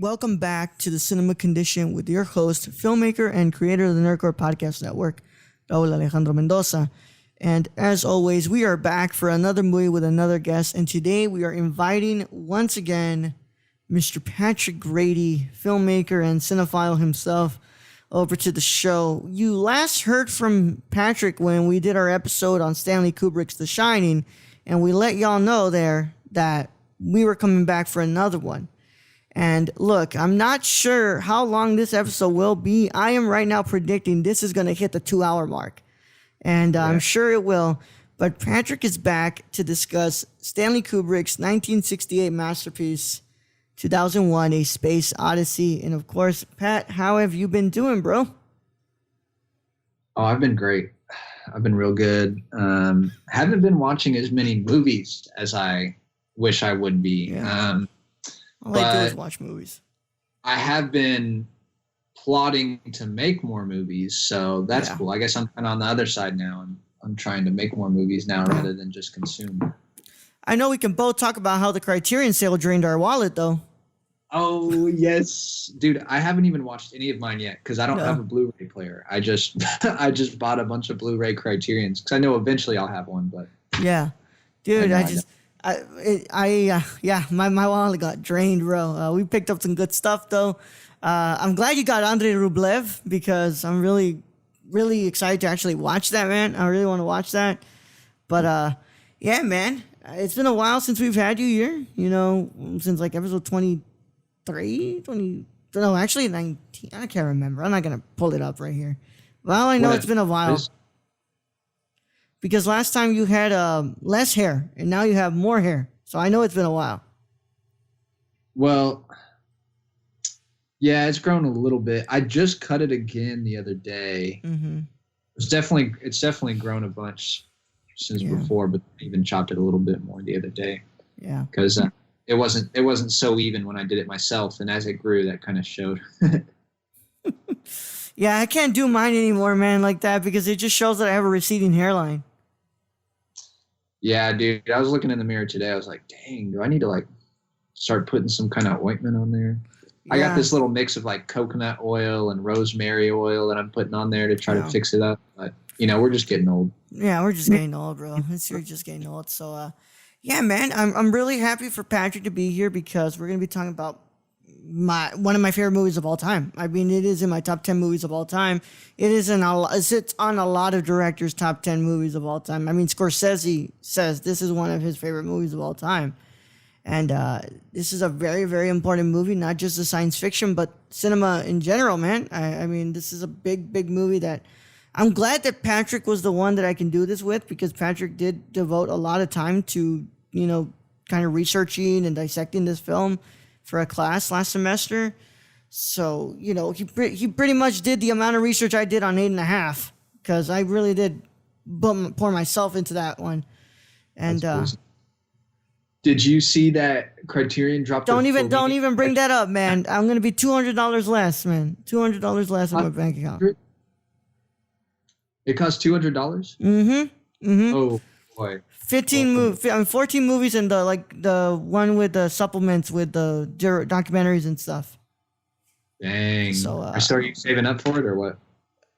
welcome back to the Cinema Condition with your host, filmmaker and creator of the Nerdcore Podcast Network, Raul Alejandro Mendoza. And as always, we are back for another movie with another guest. And today we are inviting, once again, Mr. Patrick Grady, filmmaker and cinephile himself, over to the show. You last heard from Patrick when we did our episode on Stanley Kubrick's The Shining, and we let y'all know there that we were coming back for another one. And look, I'm not sure how long this episode will be. I am right now predicting this is going to hit the 2-hour mark. And I'm sure it will. But Patrick is back to discuss Stanley Kubrick's 1968 masterpiece, 2001, A Space Odyssey. And of course, Pat, how have you been doing, bro? Oh, I've been great. I've been real good. Haven't been watching as many movies as I wish I would be. Yeah. All I do is watch movies. I have been plotting to make more movies, so that's cool. I guess I'm kind of on the other side now. I'm trying to make more movies now rather than just consume. I know we can both talk about how the Criterion sale drained our wallet, though. Oh, yes. Dude, I haven't even watched any of mine yet because I don't have a Blu-ray player. I just bought a bunch of Blu-ray Criterions because I know eventually I'll have one. But yeah. Dude, my wallet got drained, bro. We picked up some good stuff, though. I'm glad you got Andrei Rublev because I'm really, really excited to actually watch that, man. I really want to watch that. But, yeah, man, it's been a while since we've had you here, you know, since like episode 19. I can't remember. I'm not going to pull it up right here. Well, I know it's been a while. Because last time you had less hair, and now you have more hair. So I know it's been a while. Well, yeah, it's grown a little bit. I just cut it again the other day. Mm-hmm. It's definitely grown a bunch since before, but I even chopped it a little bit more the other day. Yeah, because it wasn't so even when I did it myself, and as it grew, that kind of showed. Yeah, I can't do mine anymore, man, like that because it just shows that I have a receding hairline. Yeah, dude. I was looking in the mirror today. I was like, dang, do I need to like start putting some kind of ointment on there? Yeah. I got this little mix of like coconut oil and rosemary oil that I'm putting on there to try to fix it up. But, you know, we're just getting old. Yeah, we're just getting old, bro. We're just getting old. So, yeah, man, I'm really happy for Patrick to be here because we're going to be talking about one of my favorite movies of all time. I mean, it is in my top 10 movies of all time. It sits on a lot of directors' top 10 movies of all time. I mean, Scorsese says this is one of his favorite movies of all time. And this is a very, very important movie, not just the science fiction, but cinema in general, man. I mean, this is a big, big movie that I'm glad that Patrick was the one that I can do this with because Patrick did devote a lot of time to, you know, kind of researching and dissecting this film for a class last semester. So, you know, he pretty much did the amount of research I did on 8.5 because I really did pour myself into that one. And did you see that Criterion dropped? Don't even bring that up, man. I'm going to be $200 less, man. $200 less in my bank account. It costs $200? Mm-hmm. Mm-hmm. Oh, boy. 14 movies and the one with the supplements with the documentaries and stuff. Dang. So are you saving up for it or what?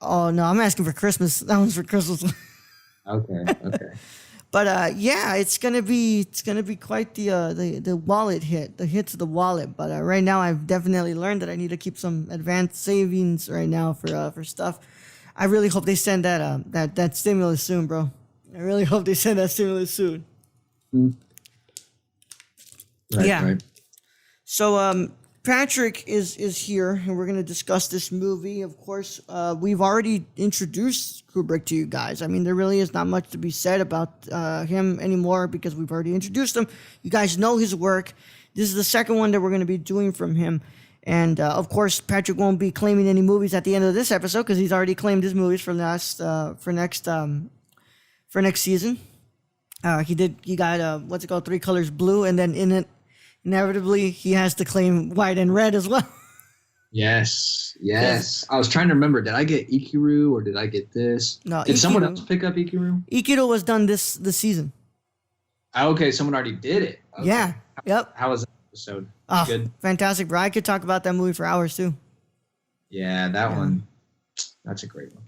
Oh no, I'm asking for Christmas. That one's for Christmas. Okay. But yeah, it's gonna be quite the wallet hit, the hit to the wallet. But right now, I've definitely learned that I need to keep some advanced savings right now for stuff. I really hope they send that stimulus soon, bro. I really hope they send that stimulus soon. Right. So Patrick is here, and we're going to discuss this movie. Of course, we've already introduced Kubrick to you guys. I mean, there really is not much to be said about him anymore because we've already introduced him. You guys know his work. This is the second one that we're going to be doing from him. And, of course, Patrick won't be claiming any movies at the end of this episode because he's already claimed his movies for next season. He got what's it called, 3 Colors Blue, and then in it, inevitably, he has to claim white and red as well. Yes. I was trying to remember, did I get Ikiru or did I get this? No, did someone else pick up Ikiru? Ikiru was done this season. Okay, someone already did it. Okay. Yeah. Yep. How was episode. Oh, Good. Fantastic, bro. I could talk about that movie for hours too. Yeah, that one. That's a great one.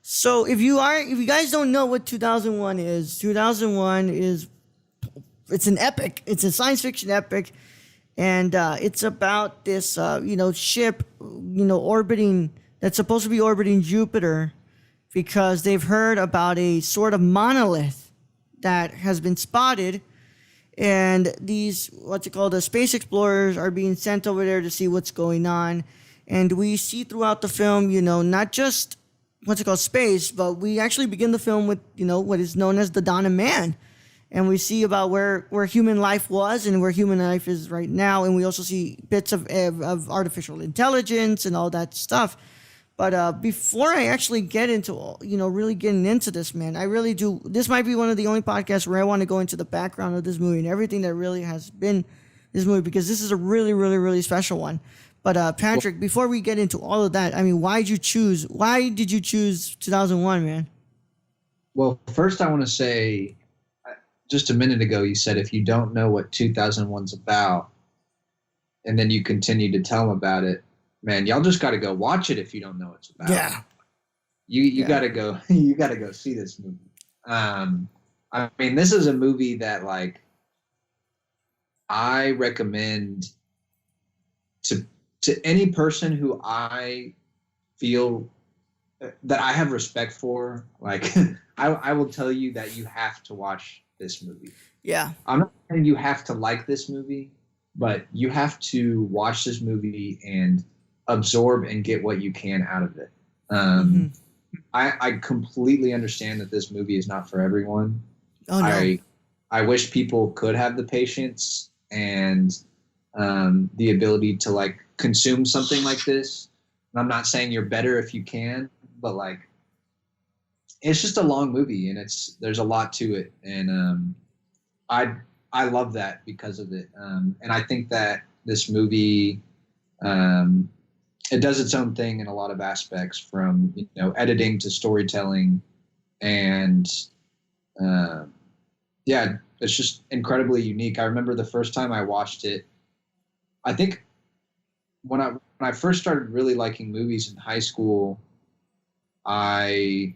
So if you guys don't know what 2001 is, 2001 is, it's an epic. It's a science fiction epic. And it's about this, ship, orbiting, that's supposed to be orbiting Jupiter because they've heard about a sort of monolith that has been spotted. And these, the space explorers are being sent over there to see what's going on. And we see throughout the film, not just, space, but we actually begin the film with, what is known as the dawn of man. And we see about where human life was and where human life is right now. And we also see bits of artificial intelligence and all that stuff. But before I actually get into, really getting into this, man, I really do. This might be one of the only podcasts where I want to go into the background of this movie and everything that really has been this movie, because this is a really, really, really special one. But Patrick, before we get into all of that, I mean, why did you choose 2001, man? Well, first I want to say, just a minute ago, you said if you don't know what 2001's about, and then you continue to tell them about it, man, y'all just got to go watch it if you don't know what it's about. Yeah. You got to go. You got to go see this movie. I mean, this is a movie that, like, I recommend to any person who I feel that I have respect for. Like, I will tell you that you have to watch this movie. Yeah. I'm not saying you have to like this movie, but you have to watch this movie and absorb and get what you can out of it. I completely understand that this movie is not for everyone. Oh, no. I wish people could have the patience and the ability to, like, consume something like this. And I'm not saying you're better if you can, but, like, it's just a long movie and there's a lot to it. And I love that because of it. And I think that this movie, it does its own thing in a lot of aspects, from, editing to storytelling. And it's just incredibly unique. I remember the first time I watched it, I think when I first started really liking movies in high school, I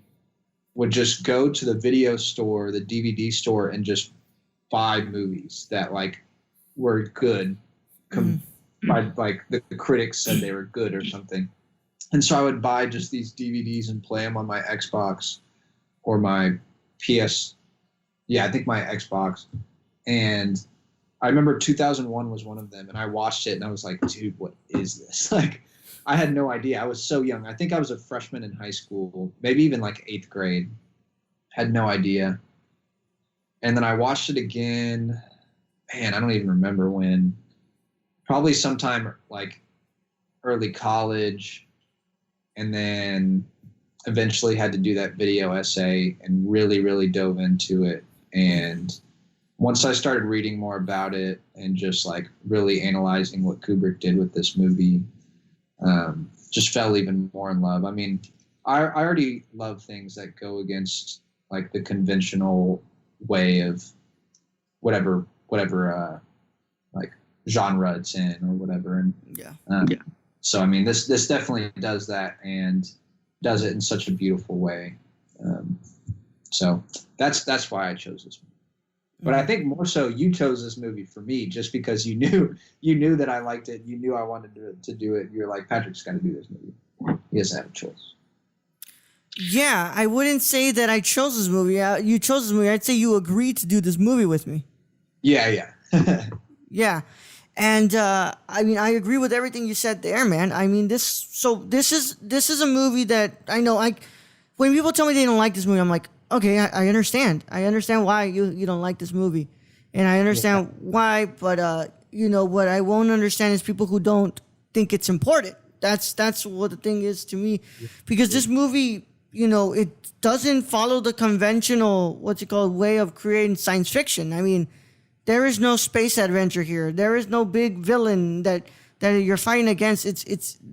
would just go to the video store, the DVD store, and just buy movies that, like, were good. Like the critics said they were good or something. And so I would buy just these DVDs and play them on my Xbox or my PS. Yeah, I think my Xbox. And I remember 2001 was one of them, and I watched it and I was like, dude, what is this? Like, I had no idea. I was so young. I think I was a freshman in high school, maybe even like 8th grade. Had no idea. And then I watched it again. Man, I don't even remember when. Probably sometime like early college. And then eventually had to do that video essay and really, really dove into it. And once I started reading more about it and just, like, really analyzing what Kubrick did with this movie, just fell even more in love. I mean, I already love things that go against, like, the conventional way of whatever like, genre it's in or whatever. And so, I mean, this definitely does that and does it in such a beautiful way. So that's why I chose this movie. But I think more so you chose this movie for me just because you knew that I liked it. You knew I wanted to do it. You're like, Patrick's got to do this movie. He doesn't have a choice. Yeah, I wouldn't say that I chose this movie. You chose this movie. I'd say you agreed to do this movie with me. Yeah. Yeah. And I mean, I agree with everything you said there, man. I mean, this is a movie that I know. When people tell me they don't like this movie, I'm like, okay, I understand. I understand why you don't like this movie, and I understand why. But what I won't understand is people who don't think it's important. That's what the thing is to me, because this movie, it doesn't follow the conventional way of creating science fiction. I mean, there is no space adventure here. There is no big villain that you're fighting against.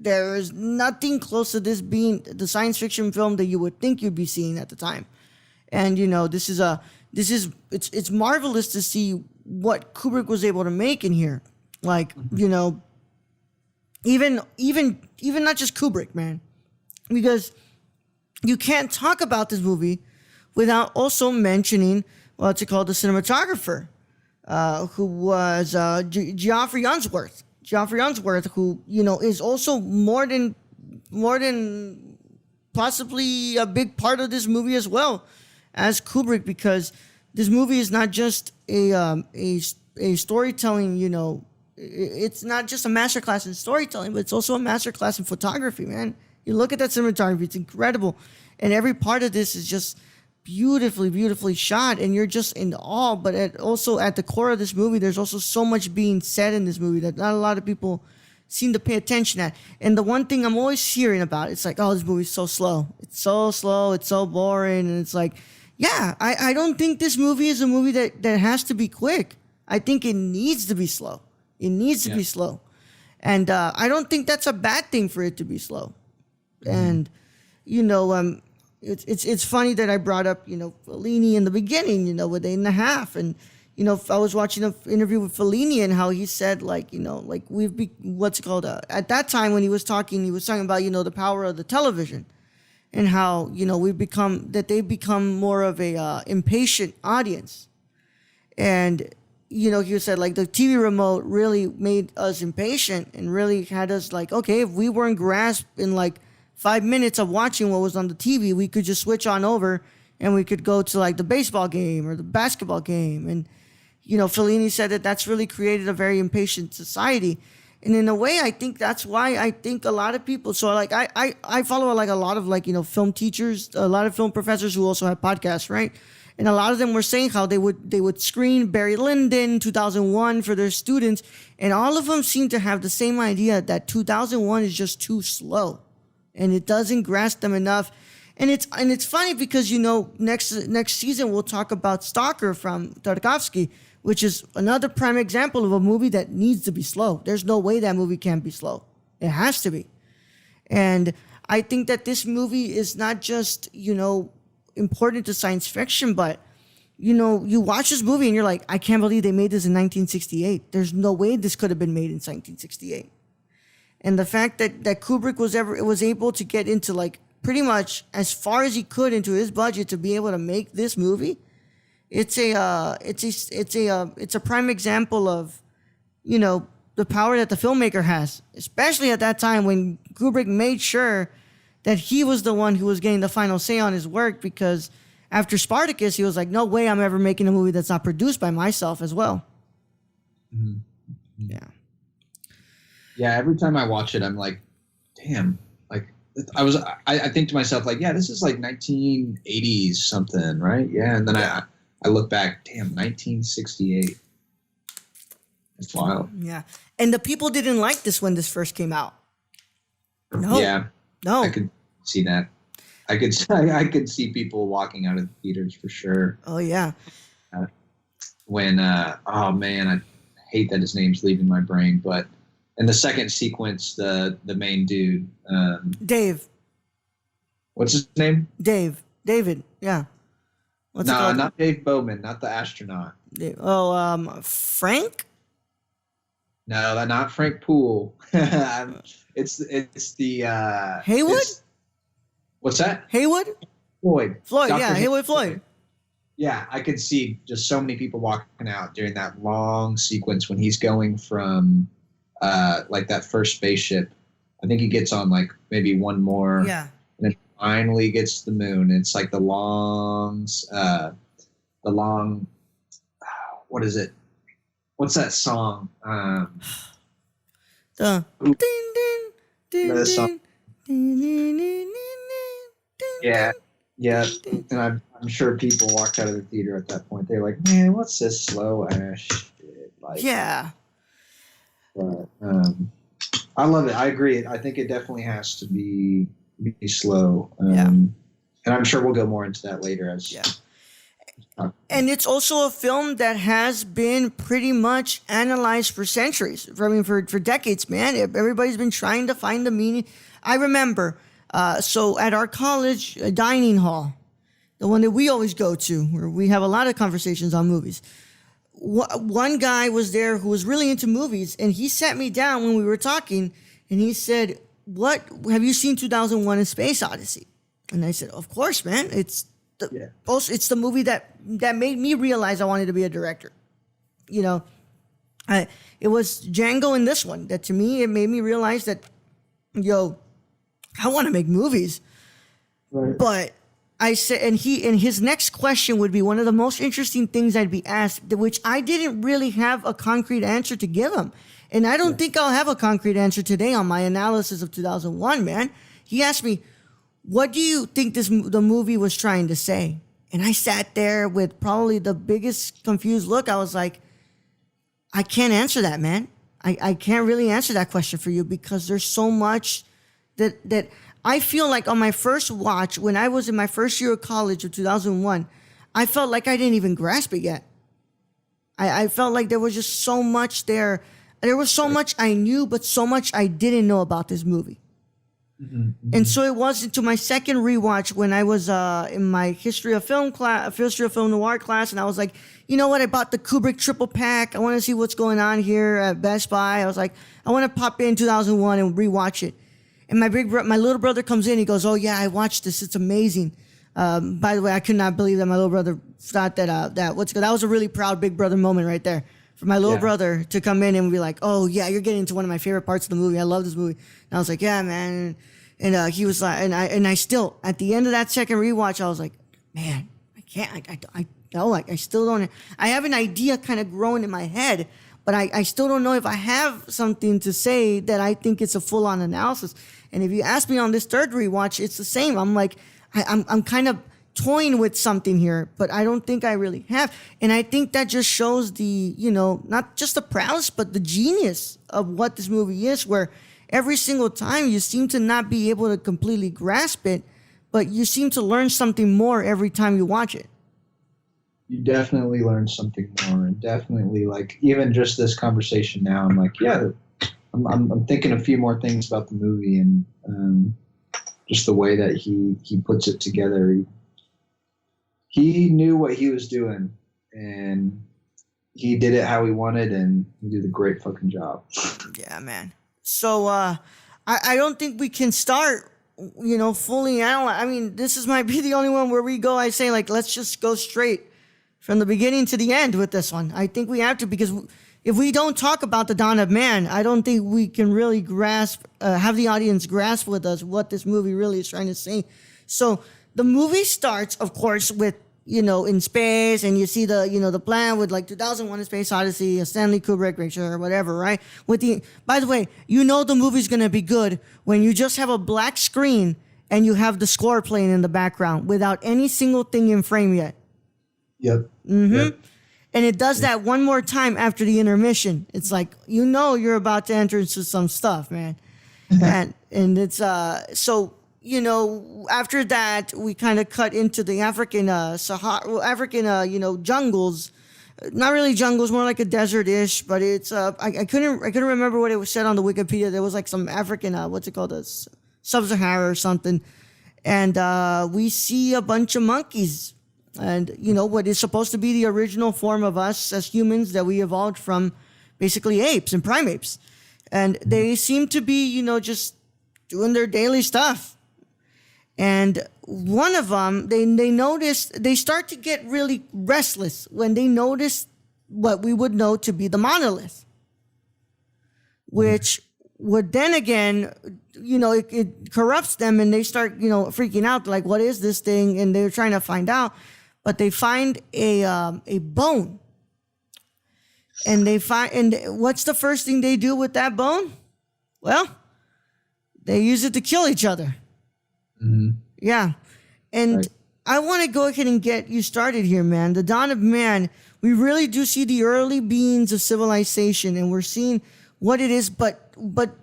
There is nothing close to this being the science fiction film that you would think you'd be seeing at the time. And it's marvelous to see what Kubrick was able to make in here. Like, you know, even not just Kubrick, man, because you can't talk about this movie without also mentioning what's it called, the cinematographer, who was Geoffrey Unsworth. Geoffrey Unsworth, who, you know, is also more than possibly a big part of this movie as well as Kubrick, because this movie is not just a storytelling, you know, it's not just a masterclass in storytelling, but it's also a masterclass in photography, man. You look at that cinematography, it's incredible. And every part of this is just beautifully shot, and you're just in awe. But also at the core of this movie, there's also so much being said in this movie that not a lot of people seem to pay attention at. And the one thing I'm always hearing about, it's like, oh, this movie's so slow. It's so slow. It's so boring. And it's like, yeah, I don't think this movie is a movie that has to be quick. I think it needs to be slow. It needs to be slow. And I don't think that's a bad thing for it to be slow. Mm-hmm. And, you know, it's funny that I brought up, you know, Fellini in the beginning, you know, with 8.5. And, you know, I was watching an interview with Fellini and how he said, like, you know, like at that time when he was talking about, you know, the power of the television and how, you know, they've become more of a impatient audience. And, you know, he said, like, the TV remote really made us impatient and really had us like, okay, if we weren't grasped in like 5 minutes of watching what was on the TV, we could just switch on over and we could go to like the baseball game or the basketball game. And, you know, Fellini said that that's really created a very impatient society. And in a way, I think that's why I think a lot of people, so like I follow like a lot of like, you know, film teachers, a lot of film professors who also have podcasts, right? And a lot of them were saying how they would screen Barry Lyndon 2001 for their students. And all of them seem to have the same idea that 2001 is just too slow. And it doesn't grasp them enough. And it's funny because, you know, next season we'll talk about Stalker from Tarkovsky, which is another prime example of a movie that needs to be slow. There's no way that movie can't be slow. It has to be. And I think that this movie is not just, you know, important to science fiction, but, you know, you watch this movie and you're like, I can't believe they made this in 1968. There's no way this could have been made in 1968. And the fact that Kubrick was able to get into like pretty much as far as he could into his budget to be able to make this movie, it's a prime example of, you know, the power that the filmmaker has, especially at that time when Kubrick made sure that he was the one who was getting the final say on his work, because after Spartacus, he was like, no way I'm ever making a movie that's not produced by myself as well. Mm-hmm. Yeah. Yeah, every time I watch it, I'm like, damn. Like, I think to myself, like, yeah, this is like 1980s something, right? Yeah, and then I look back, damn, 1968. It's wild. Yeah, and the people didn't like this when this first came out. No. Yeah. No. I could see that. I could see people walking out of the theaters for sure. Oh yeah. When oh man, I hate that his name's leaving my brain, but in the second sequence, the main dude, Dave. What's his name? David. Yeah. What's it no, called? not Dave Bowman, not the astronaut. Frank? No, not Frank Poole. It's the Haywood? What's that? Haywood? Floyd. Yeah, Haywood Floyd. Yeah, I could see just so many people walking out during that long sequence when he's going from like that first spaceship. I think he gets on like maybe one more. Yeah. And then finally gets to the moon. It's like the long what is it? What's that song? The song. Yeah. And I'm sure people walked out of the theater at that point. They're like, man, what's this slow ass shit? Like, yeah. But I love it. I agree. I think it definitely has to be slow. And I'm sure we'll go more into that later. And it's also a film that has been pretty much analyzed for centuries. I mean, for decades, man. Everybody's been trying to find the meaning. I remember, so at our college dining hall, the one that we always go to, where we have a lot of conversations on movies, one guy was there who was really into movies, and he sat me down when we were talking, and he said, "What have you seen 2001: A Space Odyssey?" And I said, "Of course, man. It's it's the movie that made me realize I wanted to be a director. You know, it was Django in this one that to me it made me realize that, I want to make movies." Right. But I said, and his next question would be one of the most interesting things I'd be asked, which I didn't really have a concrete answer to give him. And I don't think I'll have a concrete answer today on my analysis of 2001, man. He asked me, "What do you think the movie was trying to say?" And I sat there with probably the biggest confused look. I was like, I can't answer that, man. I can't really answer that question for you because there's so much that I feel like on my first watch, when I was in my first year of college of 2001, I felt like I didn't even grasp it yet. I felt like there was just so much there. There was so much I knew, but so much I didn't know about this movie. Mm-hmm. And so it was into my second rewatch when I was in my history of film noir class, and I was like, you know what? I bought the Kubrick triple pack. I want to see what's going on here at Best Buy. I was like, I want to pop in 2001 and rewatch it. And my little brother comes in. He goes, "Oh yeah, I watched this. It's amazing." By the way, I could not believe that my little brother thought that was a really proud big brother moment right there for my little brother to come in and be like, "Oh yeah, you're getting into one of my favorite parts of the movie. I love this movie." And I was like, "Yeah, man." And he was like, and I still at the end of that second rewatch, I was like, "Man, I can't. I still don't. I have an idea kind of growing in my head." But I still don't know if I have something to say that I think it's a full-on analysis. And if you ask me on this third rewatch, it's the same. I'm like, I'm kind of toying with something here, but I don't think I really have. And I think that just shows the, not just the prowess, but the genius of what this movie is, where every single time you seem to not be able to completely grasp it, but you seem to learn something more every time you watch it. You definitely learn something more, and definitely like even just this conversation now, I'm like, yeah, I'm thinking a few more things about the movie and just the way that he puts it together. He knew what he was doing, and he did it how he wanted, and he did a great fucking job. Yeah, man. So I don't think we can start, fully analyze. I mean, this might be the only one where we go. I say like, let's just go straight from the beginning to the end with this one. I think we have to, because if we don't talk about the Dawn of Man, I don't think we can really have the audience grasp with us what this movie really is trying to say. So the movie starts, of course, with, in space, and you see the plan with like 2001: A Space Odyssey, a Stanley Kubrick picture or whatever, right? By the way, the movie's going to be good when you just have a black screen and you have the score playing in the background without any single thing in frame yet. Yep. Mm-hmm. Yep. And it does that one more time after the intermission. It's like, you're about to enter into some stuff, man. and it's so, after that we kind of cut into the African jungles. Not really jungles, more like a desert-ish, but it's I couldn't remember what it was said on the Wikipedia. There was like some African Sub-Sahara or something. And we see a bunch of monkeys. And, what is supposed to be the original form of us as humans that we evolved from basically apes and primates. And they seem to be, just doing their daily stuff. And one of them, they start to get really restless when they notice what we would know to be the monolith. Which would then again, it corrupts them, and they start, freaking out, like, what is this thing? And they're trying to find out. But they find a bone, and what's the first thing they do with that bone? Well, they use it to kill each other. Mm-hmm. Yeah, and right. I want to go ahead and get you started here, man. The Dawn of Man, we really do see the early beings of civilization, and we're seeing what it is. But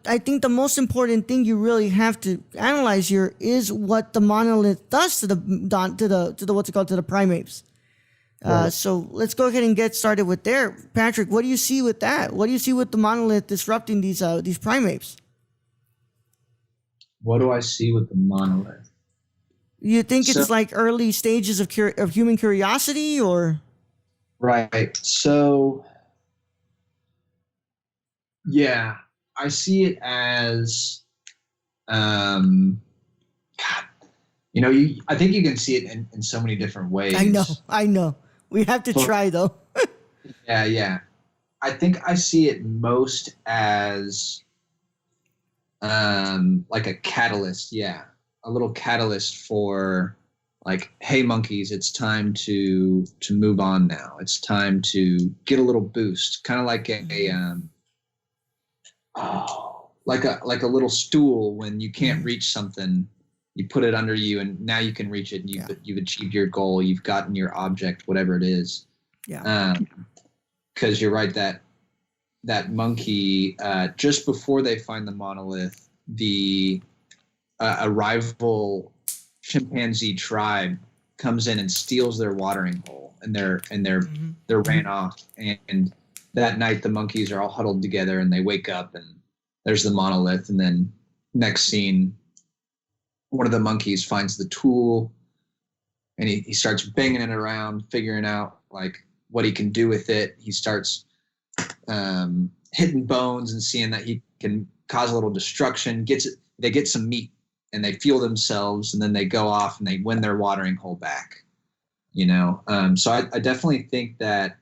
I think the most important thing you really have to analyze here is what the monolith does to the primates. Right. So let's go ahead and get started with there. Patrick, what do you see with that? What do you see with the monolith disrupting these primates? What do I see with the monolith? You think it's like early stages of human curiosity, or? Right. So, yeah, I see it as, God, I think you can see it in so many different ways. I know. We have to try though. Yeah. I think I see it most as like a catalyst. Yeah, a little catalyst for like, hey, monkeys, it's time to move on now. It's time to get a little boost, kind of like like a little stool when you can't reach something. You put it under you, and now you can reach it, and you've achieved your goal. You've gotten your object, whatever it is. Yeah. Because you're right that monkey, just before they find the monolith, a rival chimpanzee tribe comes in and steals their watering hole, and they're ran off. And that night, the monkeys are all huddled together, and they wake up, and there's the monolith. And then next scene, one of the monkeys finds the tool, and he starts banging it around, figuring out like what he can do with it. He starts hitting bones and seeing that he can cause a little destruction. They get some meat, and they fuel themselves, and then they go off and they win their watering hole back. So I definitely think that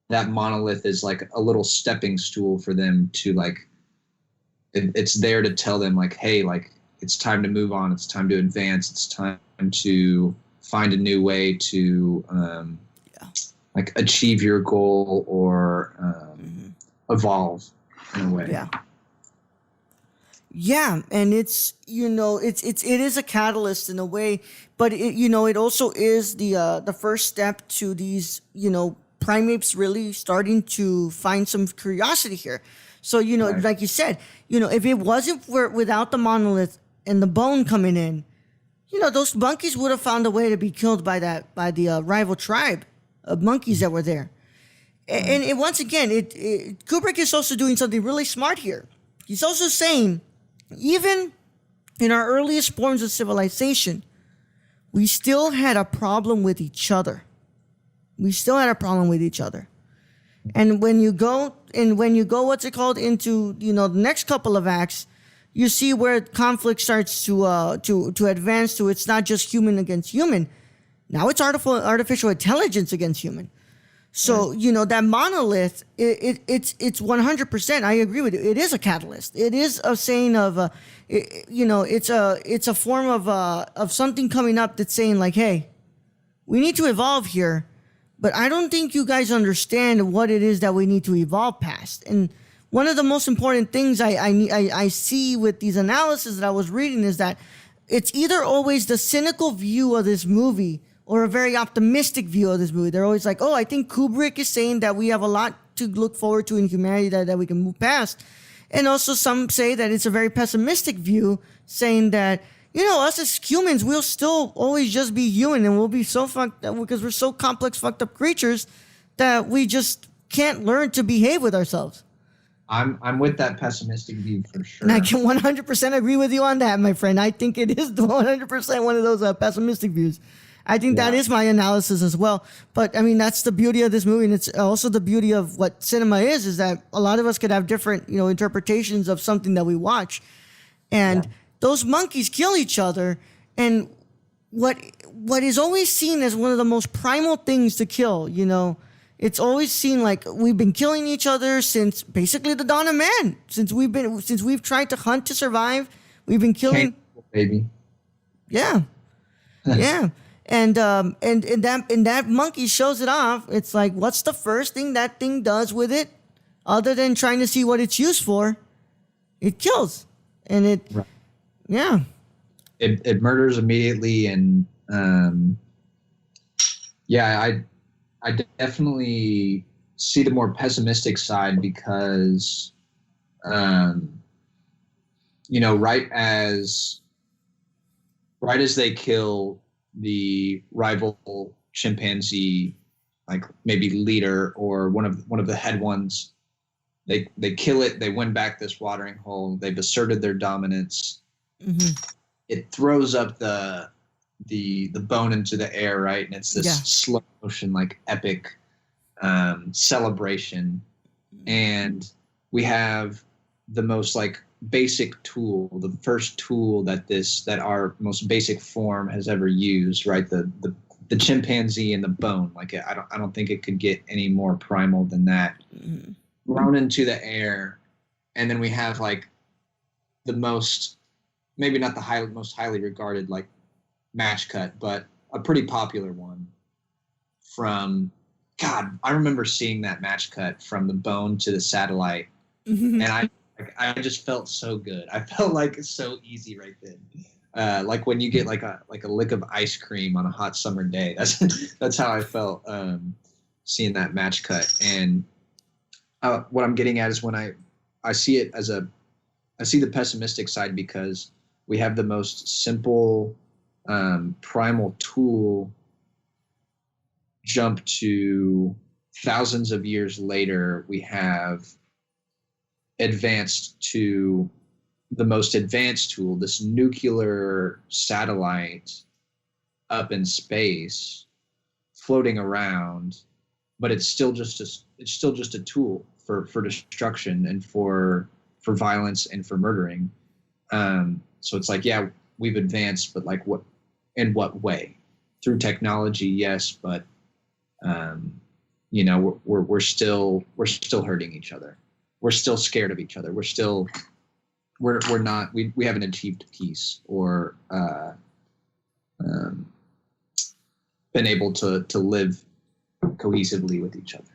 monolith is like a little stepping stool for them to like. It's there to tell them like, hey, like, it's time to move on. It's time to advance. It's time to find a new way to like achieve your goal or evolve in a way. Yeah. Yeah, and it is a catalyst in a way, but it also is the first step to these primates really starting to find some curiosity here. So Right. like you said, if it wasn't without the monolith and the bone coming in, those monkeys would have found a way to be killed by the rival tribe of monkeys that were there. And once again, Kubrick is also doing something really smart here. He's also saying, even in our earliest forms of civilization, we still had a problem with each other. And when you go, what's it called, into the next couple of acts, you see where conflict starts to advance to, it's not just human against human. Now it's artificial intelligence against human. So, that monolith, it's 100%. I agree with you. It is a catalyst. It is a saying of, it's a form of something coming up that's saying like, hey, we need to evolve here, but I don't think you guys understand what it is that we need to evolve past. And one of the most important things I see with these analyses that I was reading is that it's either always the cynical view of this movie or a very optimistic view of this movie. They're always like, oh, I think Kubrick is saying that we have a lot to look forward to in humanity that we can move past. And also some say that it's a very pessimistic view, saying that, us as humans, we'll still always just be human, and we'll be so fucked up because we're so complex, fucked up creatures that we just can't learn to behave with ourselves. I'm with that pessimistic view for sure. And I can 100% agree with you on that, my friend. I think it is 100% one of those pessimistic views. I think that is my analysis as well. But I mean, that's the beauty of this movie. And it's also the beauty of what cinema is that a lot of us could have different, interpretations of something that we watch. And those monkeys kill each other. And what is always seen as one of the most primal things to kill, it's always seen like we've been killing each other since basically the dawn of man. Since we've tried to hunt to survive, we've been killing. Baby. Yeah. Yeah. And that monkey shows it off. It's like, what's the first thing that thing does with it, other than trying to see what it's used for? It kills, and it murders immediately, and I definitely see the more pessimistic side because, right as they kill the rival chimpanzee, like maybe leader or one of the head ones, they kill it. They win back this watering hole. They've asserted their dominance. Mm-hmm. It throws up the bone into the air, right? And it's this slow motion, like epic celebration, and we have the most like basic tool, the first tool that our most basic form has ever used, right? The chimpanzee and the bone. Like I don't think it could get any more primal than that. Mm-hmm. Thrown into the air, and then we have like the most, maybe not the most highly regarded like match cut, but a pretty popular one from, God, I remember seeing that match cut from the bone to the satellite, and I just felt so good. I felt like it's so easy right then. Like when you get like a lick of ice cream on a hot summer day. That's how I felt seeing that match cut. And what I'm getting at is when I see it as I see the pessimistic side, because we have the most simple primal tool jump to thousands of years later. We have advanced to the most advanced tool, this nuclear satellite up in space, floating around, but it's still just a tool for destruction and for violence and for murdering. So it's like, yeah, we've advanced, but like in what way? Through technology, yes, but we're still hurting each other. We're still scared of each other. We haven't achieved peace or been able to live cohesively with each other.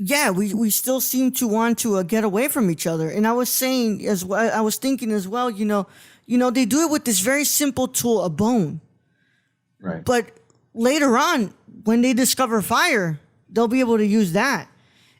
Yeah, we still seem to want to get away from each other. And I was saying as well, I was thinking as well, they do it with this very simple tool, a bone. Right. But later on, when they discover fire, they'll be able to use that.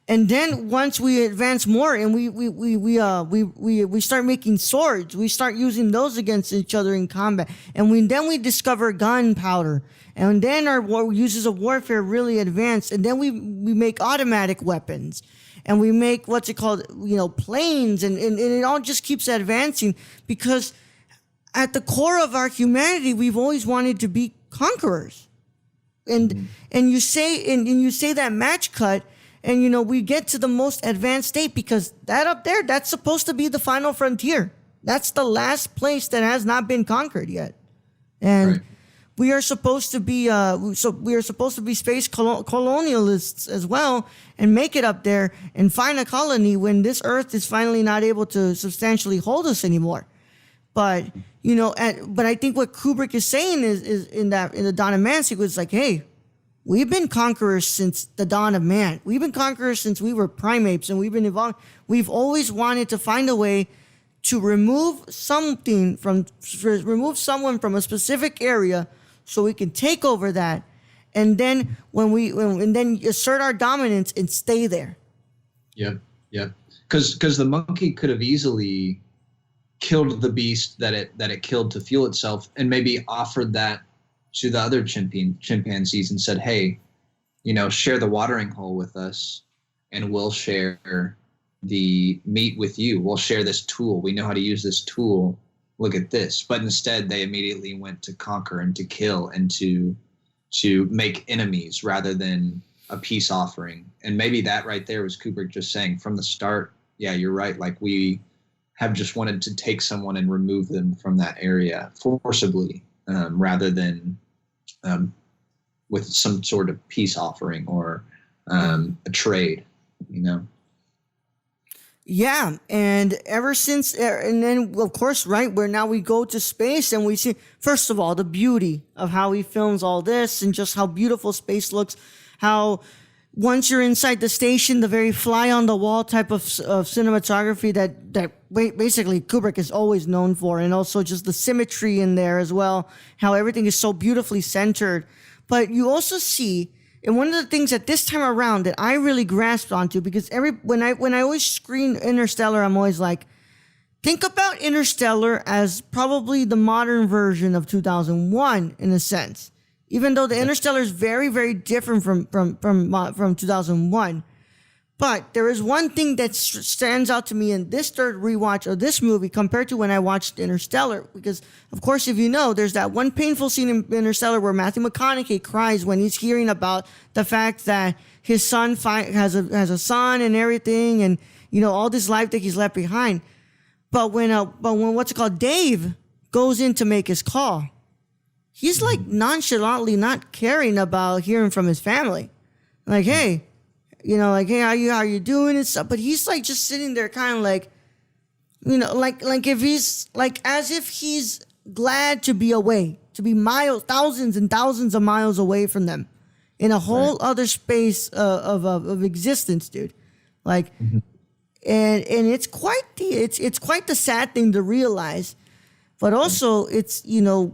And then once we advance more and we start making swords, we start using those against each other in combat. And then we discover gunpowder. And then our uses of warfare really advance. And then we make automatic weapons. And we make planes. And it all just keeps advancing, because at the core of our humanity, we've always wanted to be conquerors. And you say that match cut, and we get to the most advanced state, because that up there, that's supposed to be the final frontier. That's the last place that has not been conquered yet. And right. We are supposed to be space colonialists as well, and make it up there and find a colony when this Earth is finally not able to substantially hold us anymore. But but I think what Kubrick is saying is in the Dawn of Man sequence, like, hey, we've been conquerors since the dawn of man. We've been conquerors since we were primates, and we've been evolved. We've always wanted to find a way to remove someone from a specific area, so we can take over that, and then and then assert our dominance and stay there. Yep. Because the monkey could have easily killed the beast that it killed to fuel itself, and maybe offered that to the other chimpanzees and said, hey, share the watering hole with us, and we'll share the meat with you. We'll share this tool. We know how to use this tool. Look at this. But instead, they immediately went to conquer and to kill and to make enemies rather than a peace offering. And maybe that right there was Kubrick just saying from the start, yeah, you're right. Like, we have just wanted to take someone and remove them from that area forcibly, rather than with some sort of peace offering or a trade, Yeah, and ever since, and then of course, right, where now we go to space and we see, first of all, the beauty of how he films all this and just how beautiful space looks, how once you're inside the station, the very fly on the wall type of cinematography that basically Kubrick is always known for, and also just the symmetry in there as well, how everything is so beautifully centered. But you also see, and one of the things that this time around that I really grasped onto, because when I always screen Interstellar, I'm always like, think about Interstellar as probably the modern version of 2001 in a sense. Even though the Interstellar is very, very different from 2001, But there is one thing that stands out to me in this third rewatch of this movie compared to when I watched Interstellar. Because, of course, if you know, there's that one painful scene in Interstellar where Matthew McConaughey cries when he's hearing about the fact that his son has a son and everything, and you know all this life that he's left behind. But when Dave goes in to make his call, he's like nonchalantly not caring about hearing from his family. Like, hey, you know, like, hey, how you doing and stuff. But he's like just sitting there kind of like, you know, like if he's like as if he's glad to be away, to be thousands and thousands of miles away from them in a whole other space of existence, dude. Like, and it's quite the sad thing to realize. But also it's, you know,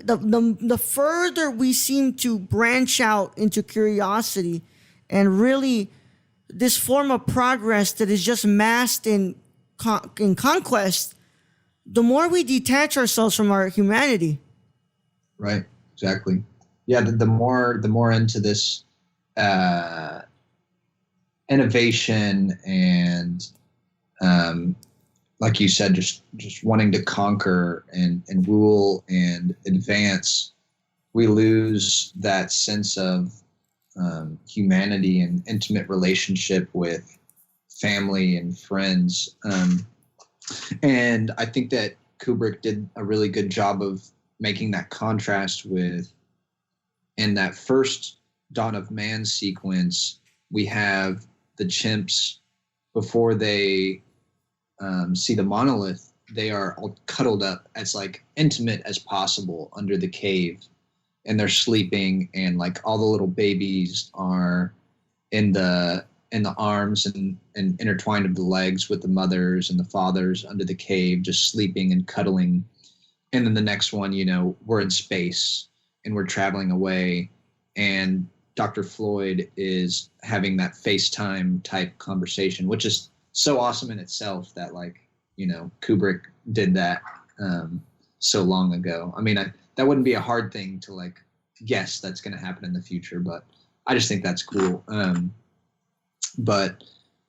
the further we seem to branch out into curiosity and really this form of progress that is just masked in conquest, the more we detach ourselves from our humanity. Right, exactly. Yeah, the more into this innovation and like you said, just wanting to conquer and rule and advance, we lose that sense of humanity and intimate relationship with family and friends. And I think that Kubrick did a really good job of making that contrast with, in that first Dawn of Man sequence, we have the chimps before they see the monolith, they are all cuddled up as like intimate as possible under the cave, and they're sleeping, and like all the little babies are in the arms and intertwined of the legs with the mothers and the fathers under the cave, just sleeping and cuddling. And then the next one, you know, we're in space and we're traveling away, and Dr. Floyd is having that FaceTime type conversation, which is so awesome in itself that, like, you know, Kubrick did that so long ago. I mean, that wouldn't be a hard thing to like guess that's going to happen in the future, but I just think that's cool. But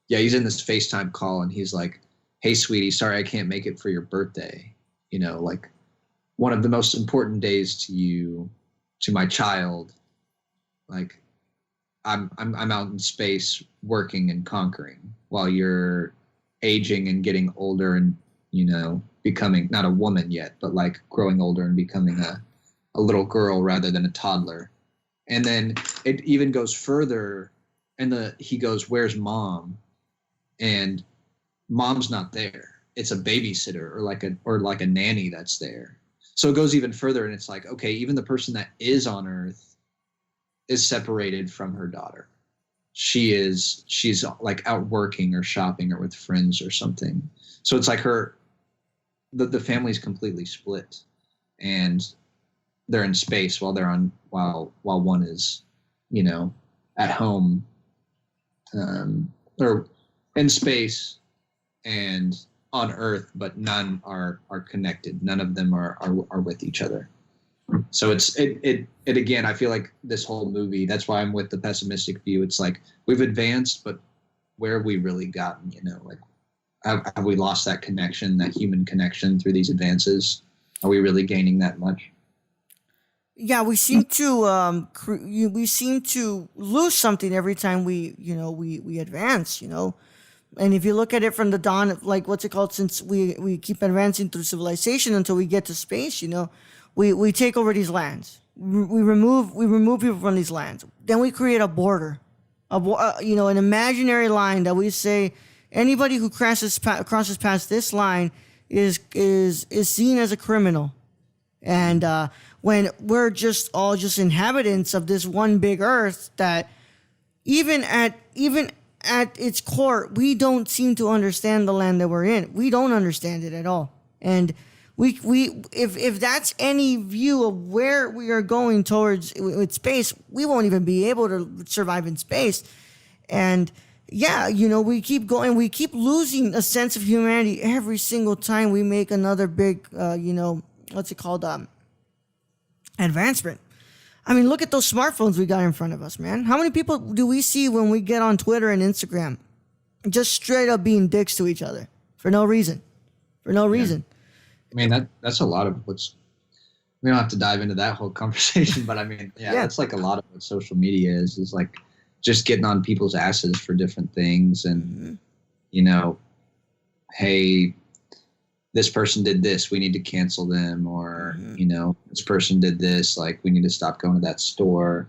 yeah, he's in this FaceTime call and he's like, "Hey, sweetie, sorry I can't make it for your birthday. You know, like one of the most important days to you, to my child. Like I'm out in space working and conquering while you're aging and getting older and, you know, becoming not a woman yet, but like growing older and becoming a little girl rather than a toddler." And then it even goes further, and he goes, "Where's mom?" And mom's not there. It's a babysitter or like a nanny that's there. So it goes even further, and it's like, okay, even the person that is on Earth is separated from her daughter. She's like out working or shopping or with friends or something. So it's like the family's completely split, and they're in space while one is, you know, at home, or in space and on Earth, but none are connected. None of them are with each other. So it again, I feel like this whole movie, that's why I'm with the pessimistic view. It's like we've advanced, but where have we really gotten? You know, like have we lost that connection, that human connection through these advances? Are we really gaining that much? Yeah, we seem to lose something every time we advance, you know. And if you look at it from the dawn of, like, what's it called, since we keep advancing through civilization until we get to space, you know, we take over these lands. We remove people from these lands. Then we create a border, you know, an imaginary line that we say anybody who crosses past this line is seen as a criminal. And when we're all just inhabitants of this one big Earth, that even at its core, we don't seem to understand the land that we're in. We don't understand it at all. And if that's any view of where we are going towards with space, we won't even be able to survive in space. And yeah, you know, we keep going, we keep losing a sense of humanity every single time we make another big, you know, what's it called, advancement. I mean, look at those smartphones we got in front of us, man. How many people do we see when we get on Twitter and Instagram? just straight up being dicks to each other for no reason. For no reason. I mean, that's a lot of what's. We don't have to dive into that whole conversation, but I mean, that's like a lot of what social media is like just getting on people's asses for different things, and you know, hey, this person did this, we need to cancel them, or you know, this person did this, like we need to stop going to that store,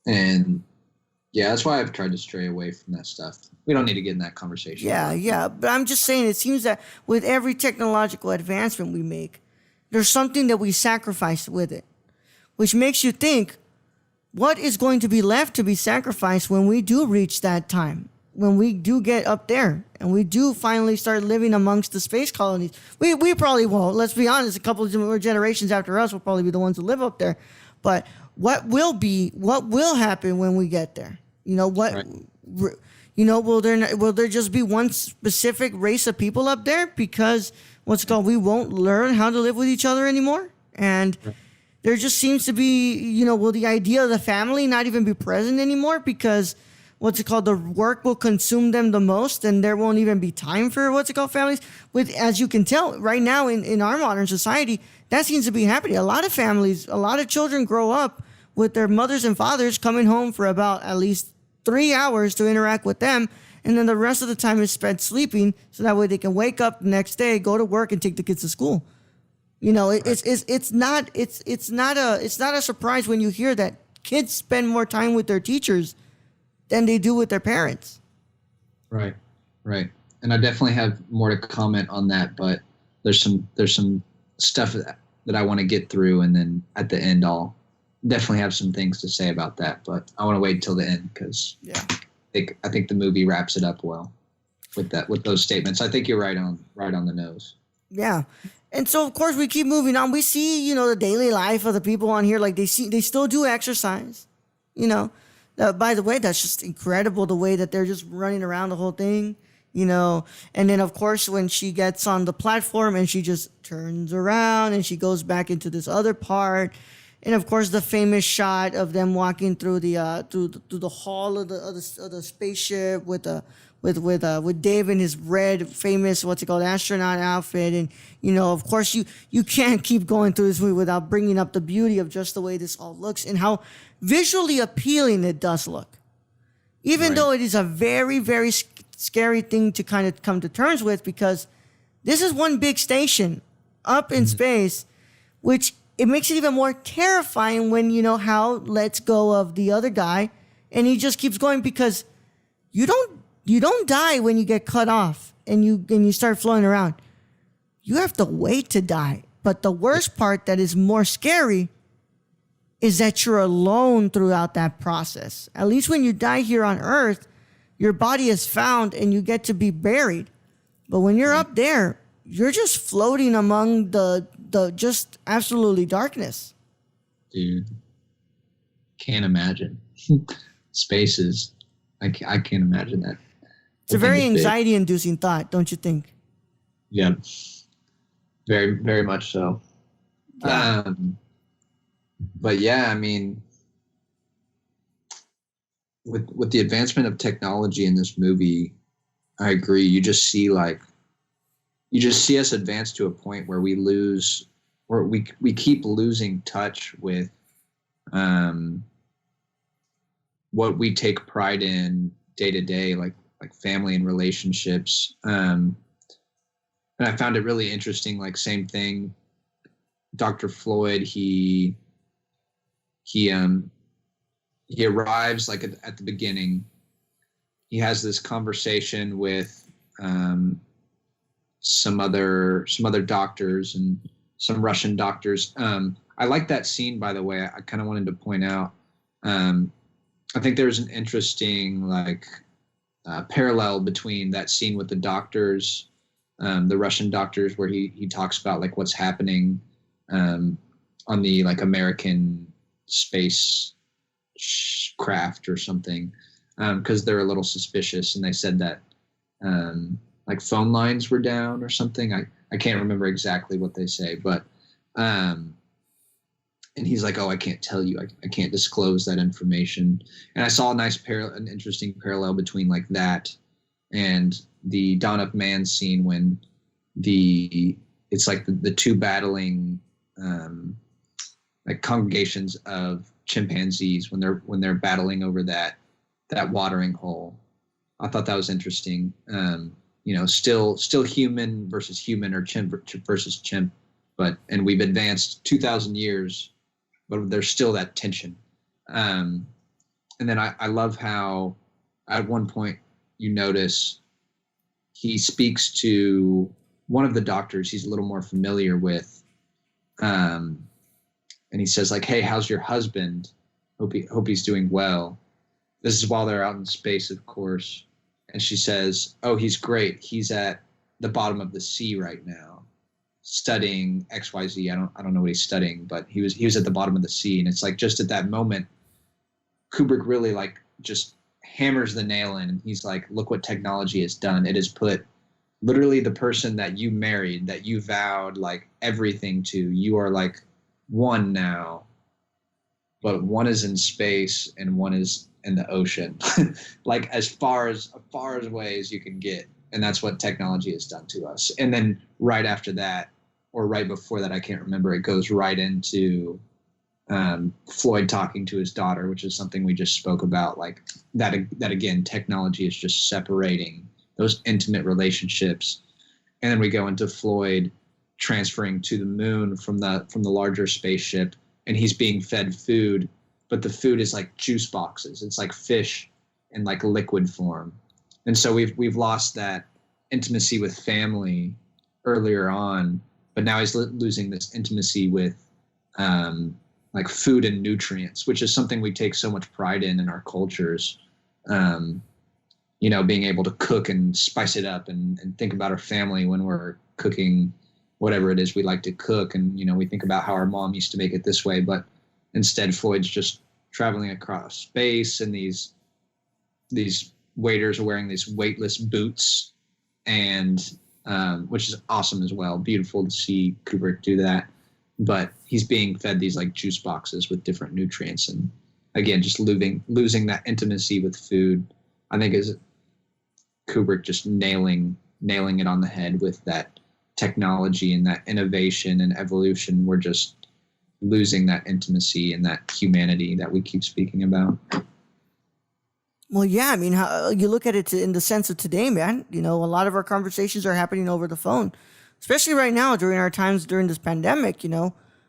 and yeah, that's why I've tried to stray away from that stuff. We don't need to get in that conversation. Yeah, but I'm just saying, it seems that with every technological advancement we make, there's something that we sacrifice with it, which makes you think, what is going to be left to be sacrificed when we do reach that time, when we do get up there and we do finally start living amongst the space colonies? We probably won't. Let's be honest, a couple of more generations after us will probably be the ones who live up there. But what will happen when we get there? You know, you know, will there just be one specific race of people up there because we won't learn how to live with each other anymore? And there just seems to be, you know, will the idea of the family not even be present anymore because the work will consume them the most, and there won't even be time for families? As you can tell right now in our modern society, that seems to be happening. A lot of families, a lot of children grow up with their mothers and fathers coming home for about at least 3 hours to interact with them, and then the rest of the time is spent sleeping, so that way they can wake up the next day, go to work, and take the kids to school. You know, it's not a surprise when you hear that kids spend more time with their teachers than they do with their parents. Right. And I definitely have more to comment on that, but there's some stuff that I want to get through, and then at the end I'll definitely have some things to say about that, but I want to wait till the end because I think the movie wraps it up well with those statements. I think you're right on the nose. Yeah. And so of course we keep moving on. We see, you know, the daily life of the people on here. Like they still do exercise, you know. By the way, that's just incredible, the way that they're just running around the whole thing, you know. And then of course when she gets on the platform and she just turns around and she goes back into this other part. And of course, the famous shot of them walking through the hall of the spaceship with Dave in his red famous astronaut outfit, and you know, of course, you can't keep going through this movie without bringing up the beauty of just the way this all looks and how visually appealing it does look, even though it is a very, very scary thing to kind of come to terms with, because this is one big station up in space, which it makes it even more terrifying when, you know, Hal lets go of the other guy and he just keeps going, because you don't die when you get cut off and you start floating around. You have to wait to die. But the worst part that is more scary is that you're alone throughout that process. At least when you die here on Earth, your body is found and you get to be buried. But when you're up there, you're just floating among the just absolutely darkness. Dude, can't imagine. Spaces, I can't imagine that. It's a very anxiety-inducing thought, don't you think? Yeah, very, very much so. Yeah. But yeah, I mean, with the advancement of technology in this movie, I agree. You just see us advance to a point where we keep losing touch with what we take pride in day to day, like family and relationships. And I found it really interesting. Like, same thing, Dr. Floyd, he arrives like at the beginning. He has this conversation with some other doctors and some Russian doctors. I like that scene, by the way. I kind of wanted to point out. I think there's an interesting parallel between that scene with the doctors, the Russian doctors, where he talks about like what's happening on the American space craft or something, because they're a little suspicious, and they said that phone lines were down or something. I can't remember exactly what they say, but And he's like, oh, I can't tell you. I can't disclose that information. And I saw an interesting parallel between like that and the Dawn of Man scene when it's like the two battling like congregations of chimpanzees when they're battling over that watering hole. I thought that was interesting. Still human versus human, or chimp versus chimp, and we've advanced 2,000 years, but there's still that tension. And then I love how at one point you notice he speaks to one of the doctors he's a little more familiar with. And he says like, hey, how's your husband? Hope he's doing well. This is while they're out in space, of course. And she says, oh, he's great. He's at the bottom of the sea right now, studying XYZ. I don't know what he's studying, but he was at the bottom of the sea. And it's like, just at that moment, Kubrick really like just hammers the nail in. And he's like, look what technology has done. It has put literally the person that you married, that you vowed like everything to, you are like one now, but one is in space and one is in the ocean, like as far away as you can get. And that's what technology has done to us. And then right after that, or right before that, I can't remember, it goes right into Floyd talking to his daughter, which is something we just spoke about, like that again, technology is just separating those intimate relationships. And then we go into Floyd transferring to the moon from the larger spaceship, and he's being fed food, but the food is like juice boxes. It's like fish in like liquid form. And so we've lost that intimacy with family earlier on, but now he's losing this intimacy with like food and nutrients, which is something we take so much pride in our cultures. Being able to cook and spice it up and think about our family when we're cooking whatever it is we like to cook. And, we think about how our mom used to make it this way, but instead Floyd's just traveling across space, and these waiters are wearing these weightless boots, and which is awesome as well. Beautiful to see Kubrick do that. But he's being fed these like juice boxes with different nutrients, and again, just losing that intimacy with food, I think is Kubrick just nailing it on the head with that technology and that innovation and evolution. We're just losing that intimacy and that humanity that we keep speaking about. Well, yeah, I mean, how you look at it in the sense of today, man, a lot of our conversations are happening over the phone, especially right now during our times during this pandemic.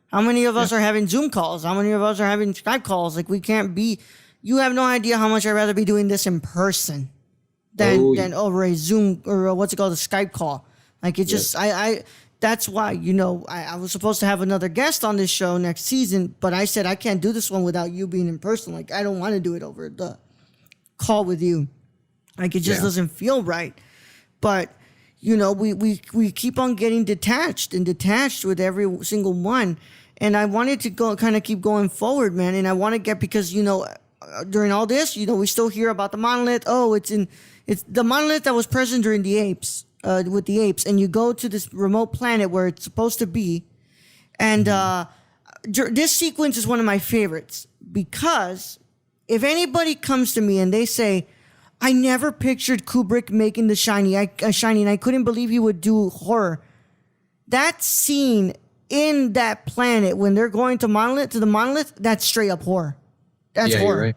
How many of us are having Zoom calls? How many of us are having Skype calls? Like, we can't be, you have no idea how much I'd rather be doing this in person than over a Zoom or a Skype call. Like, it just, that's why, I was supposed to have another guest on this show next season, but I said I can't do this one without you being in person. Like, I don't want to do it over the call with you. Like, it just doesn't feel right. But, we keep on getting detached with every single one. And I wanted to keep going forward, man. And I want to get, because, during all this, we still hear about the monolith. Oh, it's the monolith that was present during the apes. With the apes, and you go to this remote planet where it's supposed to be, and this sequence is one of my favorites, because if anybody comes to me and they say, I never pictured Kubrick making The Shining, and I couldn't believe he would do horror, that scene in that planet when they're going to the monolith, that's straight up horror. That's horror. You're right.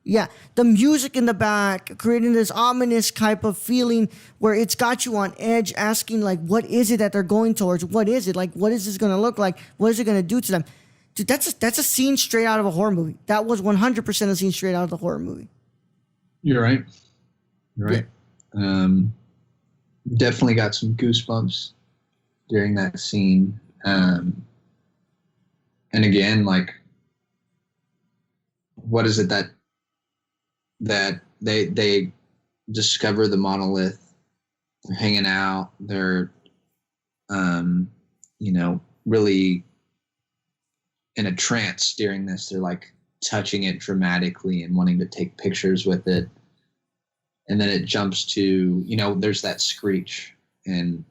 Yeah, the music in the back, creating this ominous type of feeling where it's got you on edge, asking, like, what is it that they're going towards? What is it? Like, what is this going to look like? What is it going to do to them? Dude, that's a scene straight out of a horror movie. That was 100% a scene straight out of the horror movie. You're right. Definitely got some goosebumps during that scene. And again, like, what is it that they discover the monolith? They're hanging out. They're, really in a trance during this. They're like touching it dramatically and wanting to take pictures with it. And then it jumps to, there's that screech, and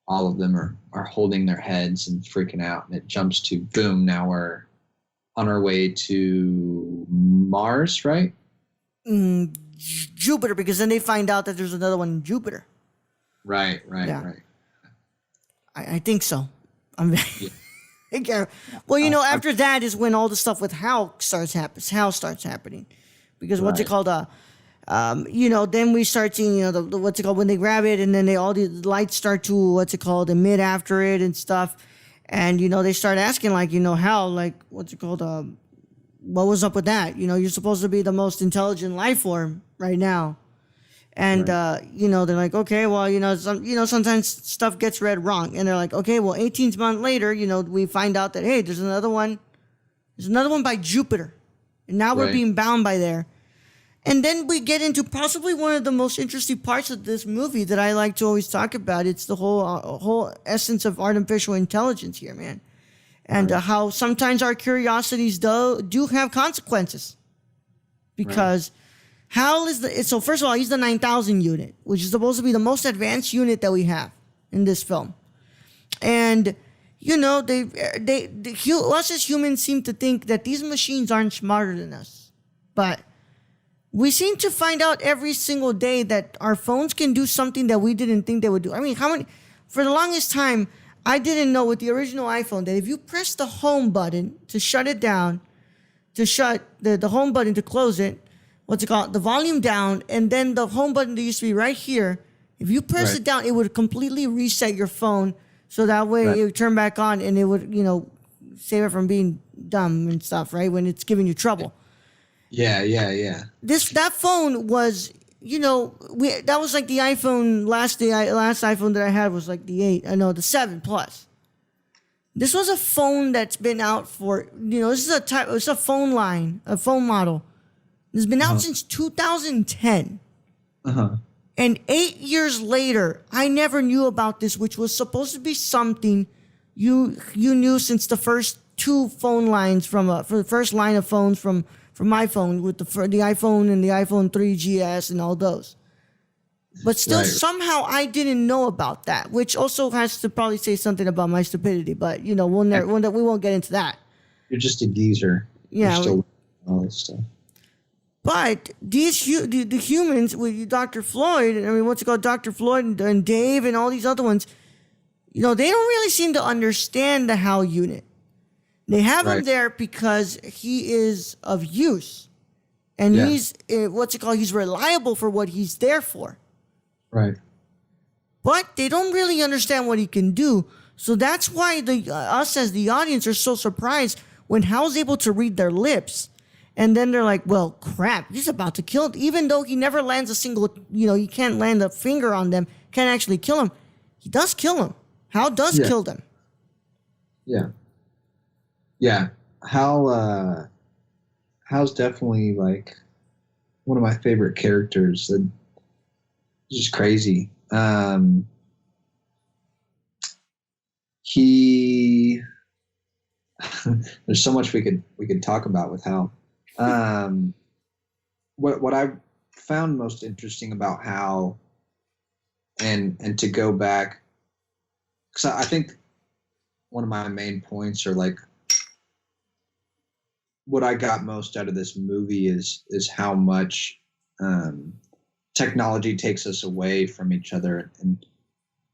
all of them are holding their heads and freaking out. And it jumps to boom. Now we're on our way to Mars, right? Jupiter, because then they find out that there's another one in Jupiter. Right. I think so. I'm Yeah. Well, after that is when all the stuff with Hal starts happening, because what's it called? Then we start seeing what's it called when they grab it, and then all the lights start to emit after it and stuff, and they start asking Hal, what's it called? What was up with that? You're supposed to be the most intelligent life form right now. And, they're like, okay, well, sometimes stuff gets read wrong. And they're like, okay, well, 18 months later, we find out that, hey, there's another one. There's another one by Jupiter. And now we're being bound by there. And then we get into possibly one of the most interesting parts of this movie that I like to always talk about. It's the whole essence of artificial intelligence here, man. And how sometimes our curiosities do have consequences. Because... Hal so first of all, he's the 9000 unit, which is supposed to be the most advanced unit that we have in this film. And, us as humans seem to think that these machines aren't smarter than us. But we seem to find out every single day that our phones can do something that we didn't think they would do. I mean, for the longest time, I didn't know with the original iPhone that if you press the home button to shut it down, to shut the home button to close it, the volume down, and then the home button that used to be right here, if you press it down, it would completely reset your phone, so that way it would turn back on, and it would, save it from being dumb and stuff, right, when it's giving you trouble. Yeah. That phone was, that was like the iPhone, last iPhone that I had was like the 7 Plus. This was a phone that's been out for, it's a phone line, a phone model. It's been out since 2010. And 8 years later, I never knew about this, which was supposed to be something you knew since the first two phone lines for the first line of phones from my phone with the iPhone and the iPhone 3GS and all those. But still, somehow I didn't know about that, which also has to probably say something about my stupidity. But we won't get into that. You're just a geezer. Yeah. You're still all this stuff. But the humans with Dr. Floyd, Dr. Floyd and Dave and all these other ones, they don't really seem to understand the Hal unit. They have him there because he is of use. And he's, he's reliable for what he's there for. Right. But they don't really understand what he can do. So that's why us as the audience are so surprised when Hal's able to read their lips. And then they're like, well, crap, he's about to kill him. Even though he never lands a single, he can't land a finger on them, can't actually kill him. He does kill him. Hal does kill them. Yeah. Yeah. Hal's definitely like one of my favorite characters. Just crazy. He there's so much we could talk about with Hal. What I found most interesting about Hal, and to go back, because I think one of my main points, or like what I got most out of this movie is how much technology takes us away from each other and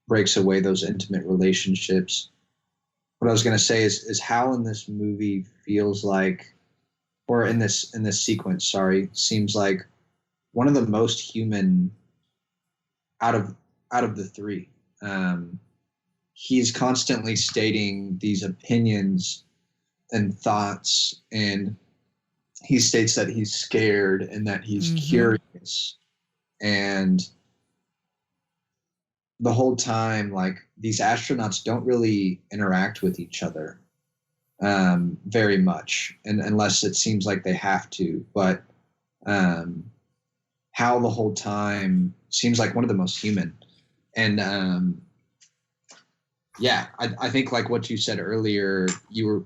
breaks away those intimate relationships. What I was going to say is Hal in this movie feels like, or in this sequence, seems like one of the most human out of the three. He's constantly stating these opinions and thoughts, and he states that he's scared and that he's curious, and the whole time, like, these astronauts don't really interact with each other very much, and unless it seems like they have to. But Hal the whole time seems like one of the most human. And I think like what you said earlier,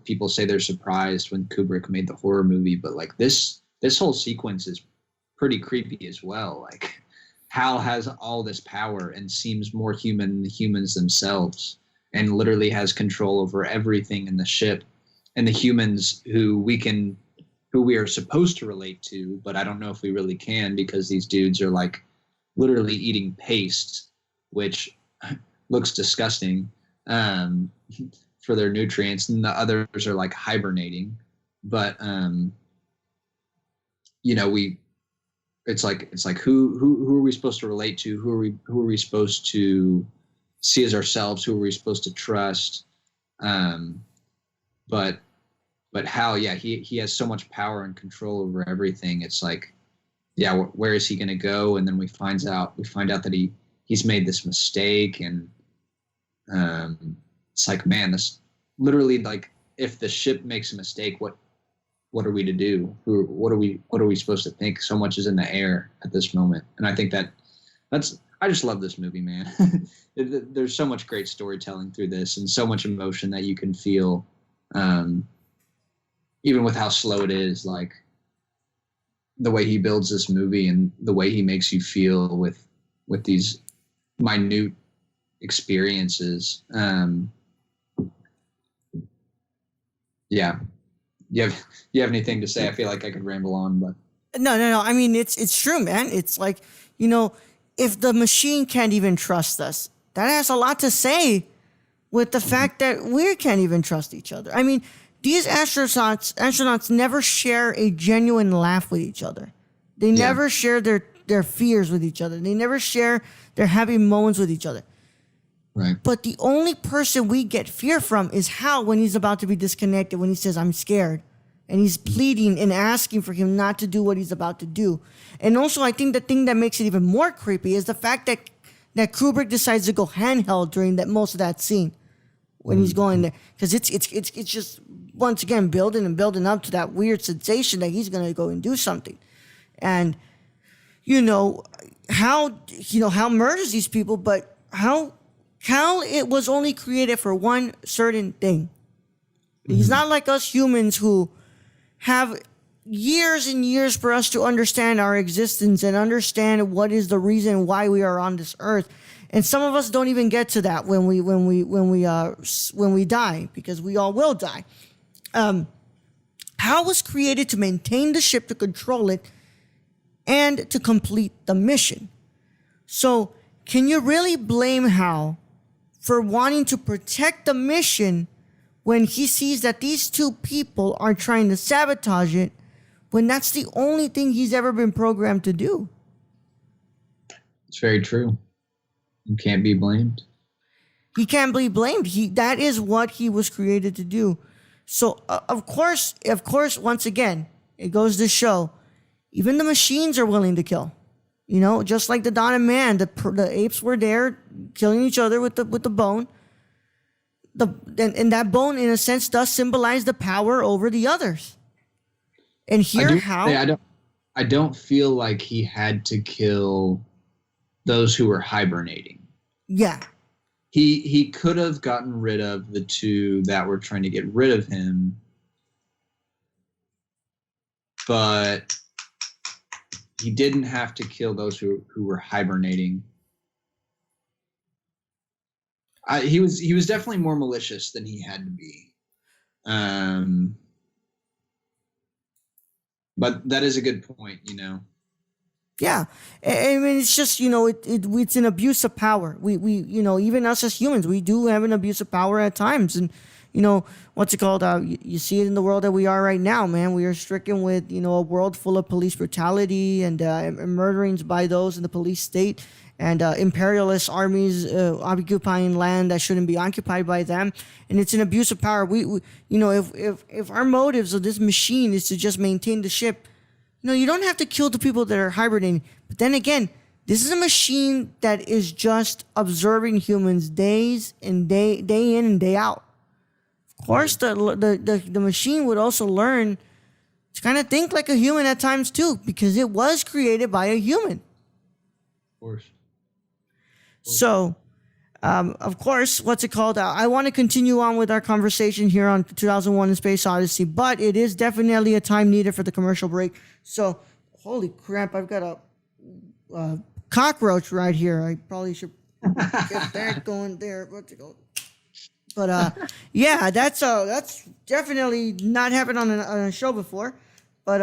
people say they're surprised when Kubrick made the horror movie, but like this whole sequence is pretty creepy as well. Like, Hal has all this power and seems more human than the humans themselves, and literally has control over everything in the ship. the humans who we are supposed to relate to, but I don't know if we really can, because these dudes are like literally eating paste, which looks disgusting for their nutrients, and the others are like hibernating. But it's like who are we supposed to relate to? Who are we supposed to see as ourselves? Who are we supposed to trust? But Hal, yeah, he has so much power and control over everything. It's like, yeah, where is he going to go? And then we find out that he's made this mistake, and it's like, man, this literally, like, if the ship makes a mistake, what are we to do? What are we supposed to think? So much is in the air at this moment, and I think I just love this movie, man. There's so much great storytelling through this, and so much emotion that you can feel. Even with how slow it is, like the way he builds this movie and the way he makes you feel with these minute experiences. Yeah. You have anything to say? I feel like I could ramble on, but No. I mean, it's true, man. It's like, if the machine can't even trust us, that has a lot to say with the fact that we can't even trust each other. I mean, these astronauts never share a genuine laugh with each other. They never share their fears with each other. They never share their happy moments with each other. Right. But the only person we get fear from is Hal, when he's about to be disconnected, when he says, "I'm scared." And he's pleading and asking for him not to do what he's about to do. And also, I think the thing that makes it even more creepy is the fact that Kubrick decides to go handheld during most of that scene when he's going there. Because it's just, once again, building up to that weird sensation that he's going to go and do something. And, Hal murders these people, but Hal, it was only created for one certain thing. He's not like us humans who have years and years for us to understand our existence and understand what is the reason why we are on this earth. And some of us don't even get to that when we die, because we all will die. Hal was created to maintain the ship, to control it, and to complete the mission. So, can you really blame Hal for wanting to protect the mission when he sees that these two people are trying to sabotage it, when that's the only thing he's ever been programmed to do? It's very true. You can't be blamed. He can't be blamed. That is what he was created to do. So, of course, once again, it goes to show, even the machines are willing to kill. Just like the Dawn of Man, the apes were there killing each other with the bone. And that bone, in a sense, does symbolize the power over the others. And here, I don't feel like he had to kill those who were hibernating. Yeah. He could have gotten rid of the two that were trying to get rid of him, but he didn't have to kill those who were hibernating. He was definitely more malicious than he had to be. But that is a good point, Yeah, I mean, it's just, it's an abuse of power. We even us as humans, we do have an abuse of power at times. And, what's it called? You see it in the world that we are right now, man. We are stricken with, a world full of police brutality and murderings by those in the police state, and imperialist armies occupying land that shouldn't be occupied by them. And it's an abuse of power. We if our motives of this machine is to just maintain the ship, you don't have to kill the people that are hibernating. But then again, this is a machine that is just observing humans day in and day out. Of course, the machine would also learn to kind of think like a human at times too, because it was created by a human. Of course. So, of course, what's it called? I want to continue on with our conversation here on 2001: A Space Odyssey, but it is definitely a time needed for the commercial break. So, holy crap, I've got a cockroach right here. I probably should get that going there. But yeah, that's definitely not happened on a show before. But,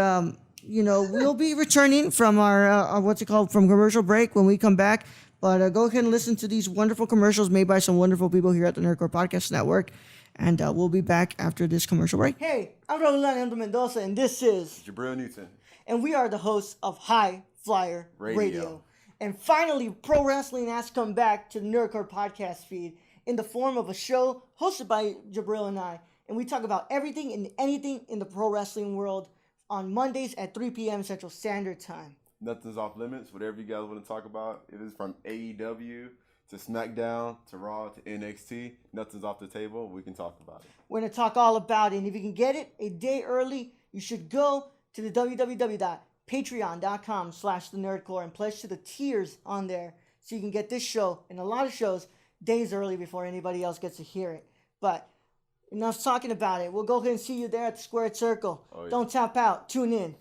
we'll be returning from our from commercial break when we come back. But go ahead and listen to these wonderful commercials made by some wonderful people here at the Nerdcore Podcast Network. And we'll be back after this commercial break. Hey, I'm Raul Alejandro Mendoza, and this is Jabril Newton. And we are the hosts of High Flyer Radio. And finally, pro wrestling has come back to the Nerdcore Podcast feed in the form of a show hosted by Jabril and I. And we talk about everything and anything in the pro wrestling world on Mondays at 3 p.m. Central Standard Time. Nothing's off limits. Whatever you guys want to talk about, it is from AEW to SmackDown to Raw to NXT. Nothing's off the table. We can talk about it. We're going to talk all about it. And if you can get it a day early, you should go to the www.patreon.com/thenerdcore and pledge to the tiers on there so you can get this show and a lot of shows days early before anybody else gets to hear it. But enough talking about it. We'll go ahead and see you there at the Squared Circle. Oh, yeah. Don't tap out. Tune in.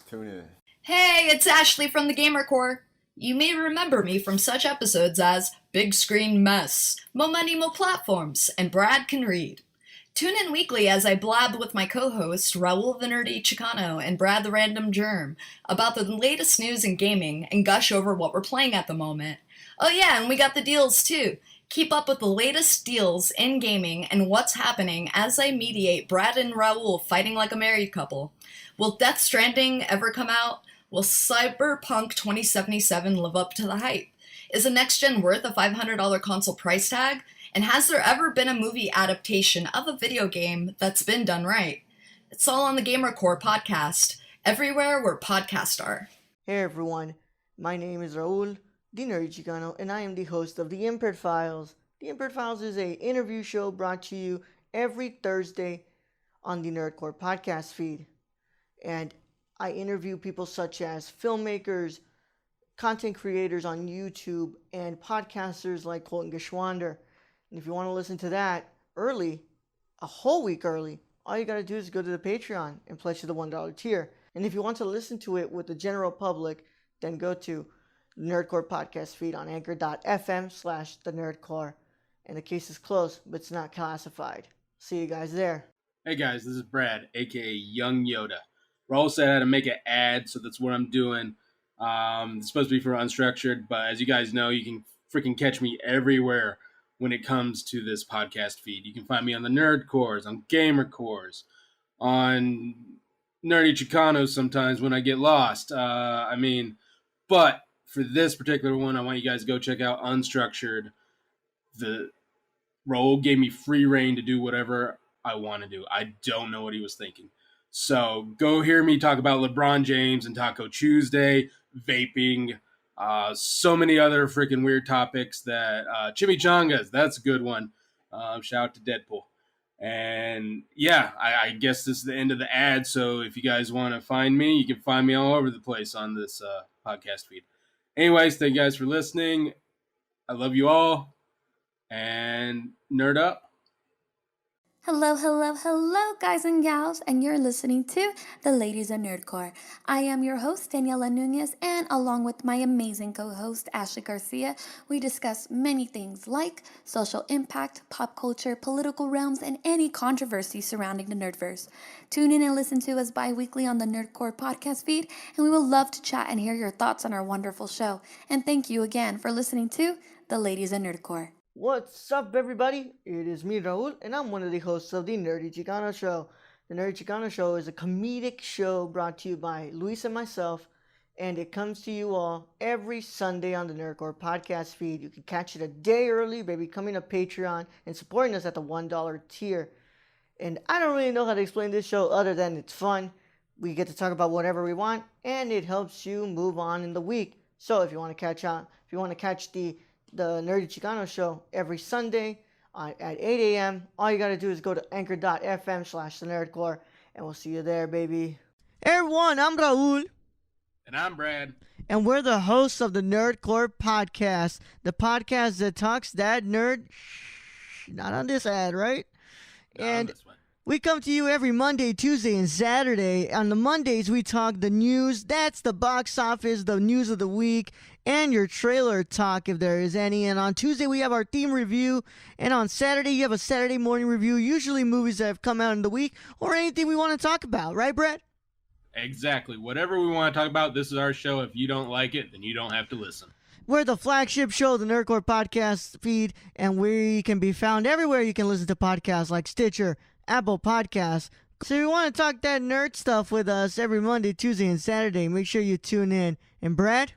Hey, it's Ashley from the Gamer Core. You may remember me from such episodes as Big Screen Mess, Mo Money Mo Platforms, and Brad Can Read. Tune in weekly as I blab with my co-hosts Raul the Nerdy Chicano and Brad the Random Germ about the latest news in gaming and gush over what we're playing at the moment. Oh yeah, and we got the deals too. Keep up with the latest deals in gaming and what's happening as I mediate Brad and Raul fighting like a married couple. Will Death Stranding ever come out? Will Cyberpunk 2077 live up to the hype? Is a next-gen worth a $500 console price tag? And has there ever been a movie adaptation of a video game that's been done right? It's all on the Gamer Core podcast, everywhere where podcasts are. Hey everyone, my name is Raul, the Nerdy Chicano, and I am the host of The Impaired Files. The Impaired Files is an interview show brought to you every Thursday on the Nerdcore podcast feed. And I interview people such as filmmakers, content creators on YouTube, and podcasters like Colton Geschwander. And if you want to listen to that early, a whole week early, all you got to do is go to the Patreon and pledge to the $1 tier. And if you want to listen to it with the general public, then go to the Nerdcore podcast feed on anchor.fm/thenerdcore. And the case is closed, but it's not classified. See you guys there. Hey guys, this is Brad, aka Young Yoda. Raul said I had to make an ad, so that's what I'm doing. It's supposed to be for Unstructured, but as you guys know, you can freaking catch me everywhere when it comes to this podcast feed. You can find me on the Nerd Cores, on Gamer Cores, on Nerdy Chicanos sometimes when I get lost. But for this particular one, I want you guys to go check out Unstructured. The Raul gave me free reign to do whatever I want to do. I don't know what he was thinking. So go hear me talk about LeBron James and Taco Tuesday, vaping, so many other freaking weird topics that chimichangas, that's a good one. Shout out to Deadpool. And yeah, I guess this is the end of the ad. So if you guys want to find me, you can find me all over the place on this podcast feed. Anyways, thank you guys for listening. I love you all. And nerd up. Hello, guys and gals, and you're listening to The Ladies of Nerdcore. I am your host, Daniela Nunez, and along with my amazing co-host, Ashley Garcia, we discuss many things like social impact, pop culture, political realms, and any controversy surrounding the Nerdverse. Tune in and listen to us bi-weekly on the Nerdcore podcast feed, and we will love to chat and hear your thoughts on our wonderful show. And thank you again for listening to The Ladies of Nerdcore. What's up, everybody? It is me, Raul, and I'm one of the hosts of the Nerdy Chicano Show. The Nerdy Chicano Show is a comedic show brought to you by Luis and myself, and it comes to you all every Sunday on the Nerdcore podcast feed. You can catch it a day early by becoming a Patreon and supporting us at the $1 tier. And I don't really know how to explain this show other than it's fun. We get to talk about whatever we want, and it helps you move on in the week. So if you want to catch the Nerdy Chicano Show every Sunday at 8 a.m. All you got to do is go to anchor.fm/thenerdcore, and we'll see you there, baby. Hey, everyone, I'm Raul. And I'm Brad. And we're the hosts of the Nerdcore Podcast, the podcast that talks that nerd. Not on this ad, right? Not on this one. We come to you every Monday, Tuesday, and Saturday. On the Mondays, we talk the news. That's the box office, the news of the week, and your trailer talk if there is any. And on Tuesday, we have our theme review. And on Saturday, you have a Saturday morning review, usually movies that have come out in the week or anything we want to talk about. Right, Brett? Exactly. Whatever we want to talk about, this is our show. If you don't like it, then you don't have to listen. We're the flagship show, the Nerdcore podcast feed, and we can be found everywhere you can listen to podcasts like Stitcher, Apple Podcasts. So if you want to talk that nerd stuff with us every Monday, Tuesday, and Saturday, make sure you tune in. And Brad?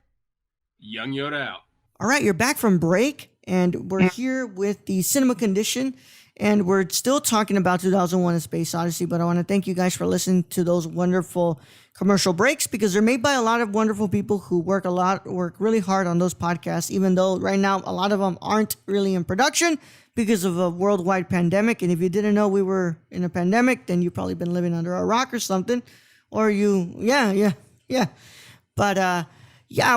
Young Yoda out. All right, you're back from break, and we're here with the Cinema Condition, and we're still talking about 2001: A Space Odyssey, but I want to thank you guys for listening to those wonderful commercial breaks because they're made by a lot of wonderful people who work really hard on those podcasts, even though right now a lot of them aren't really in production because of a worldwide pandemic. And if you didn't know we were in a pandemic, then you've probably been living under a rock or something. Or yeah. But I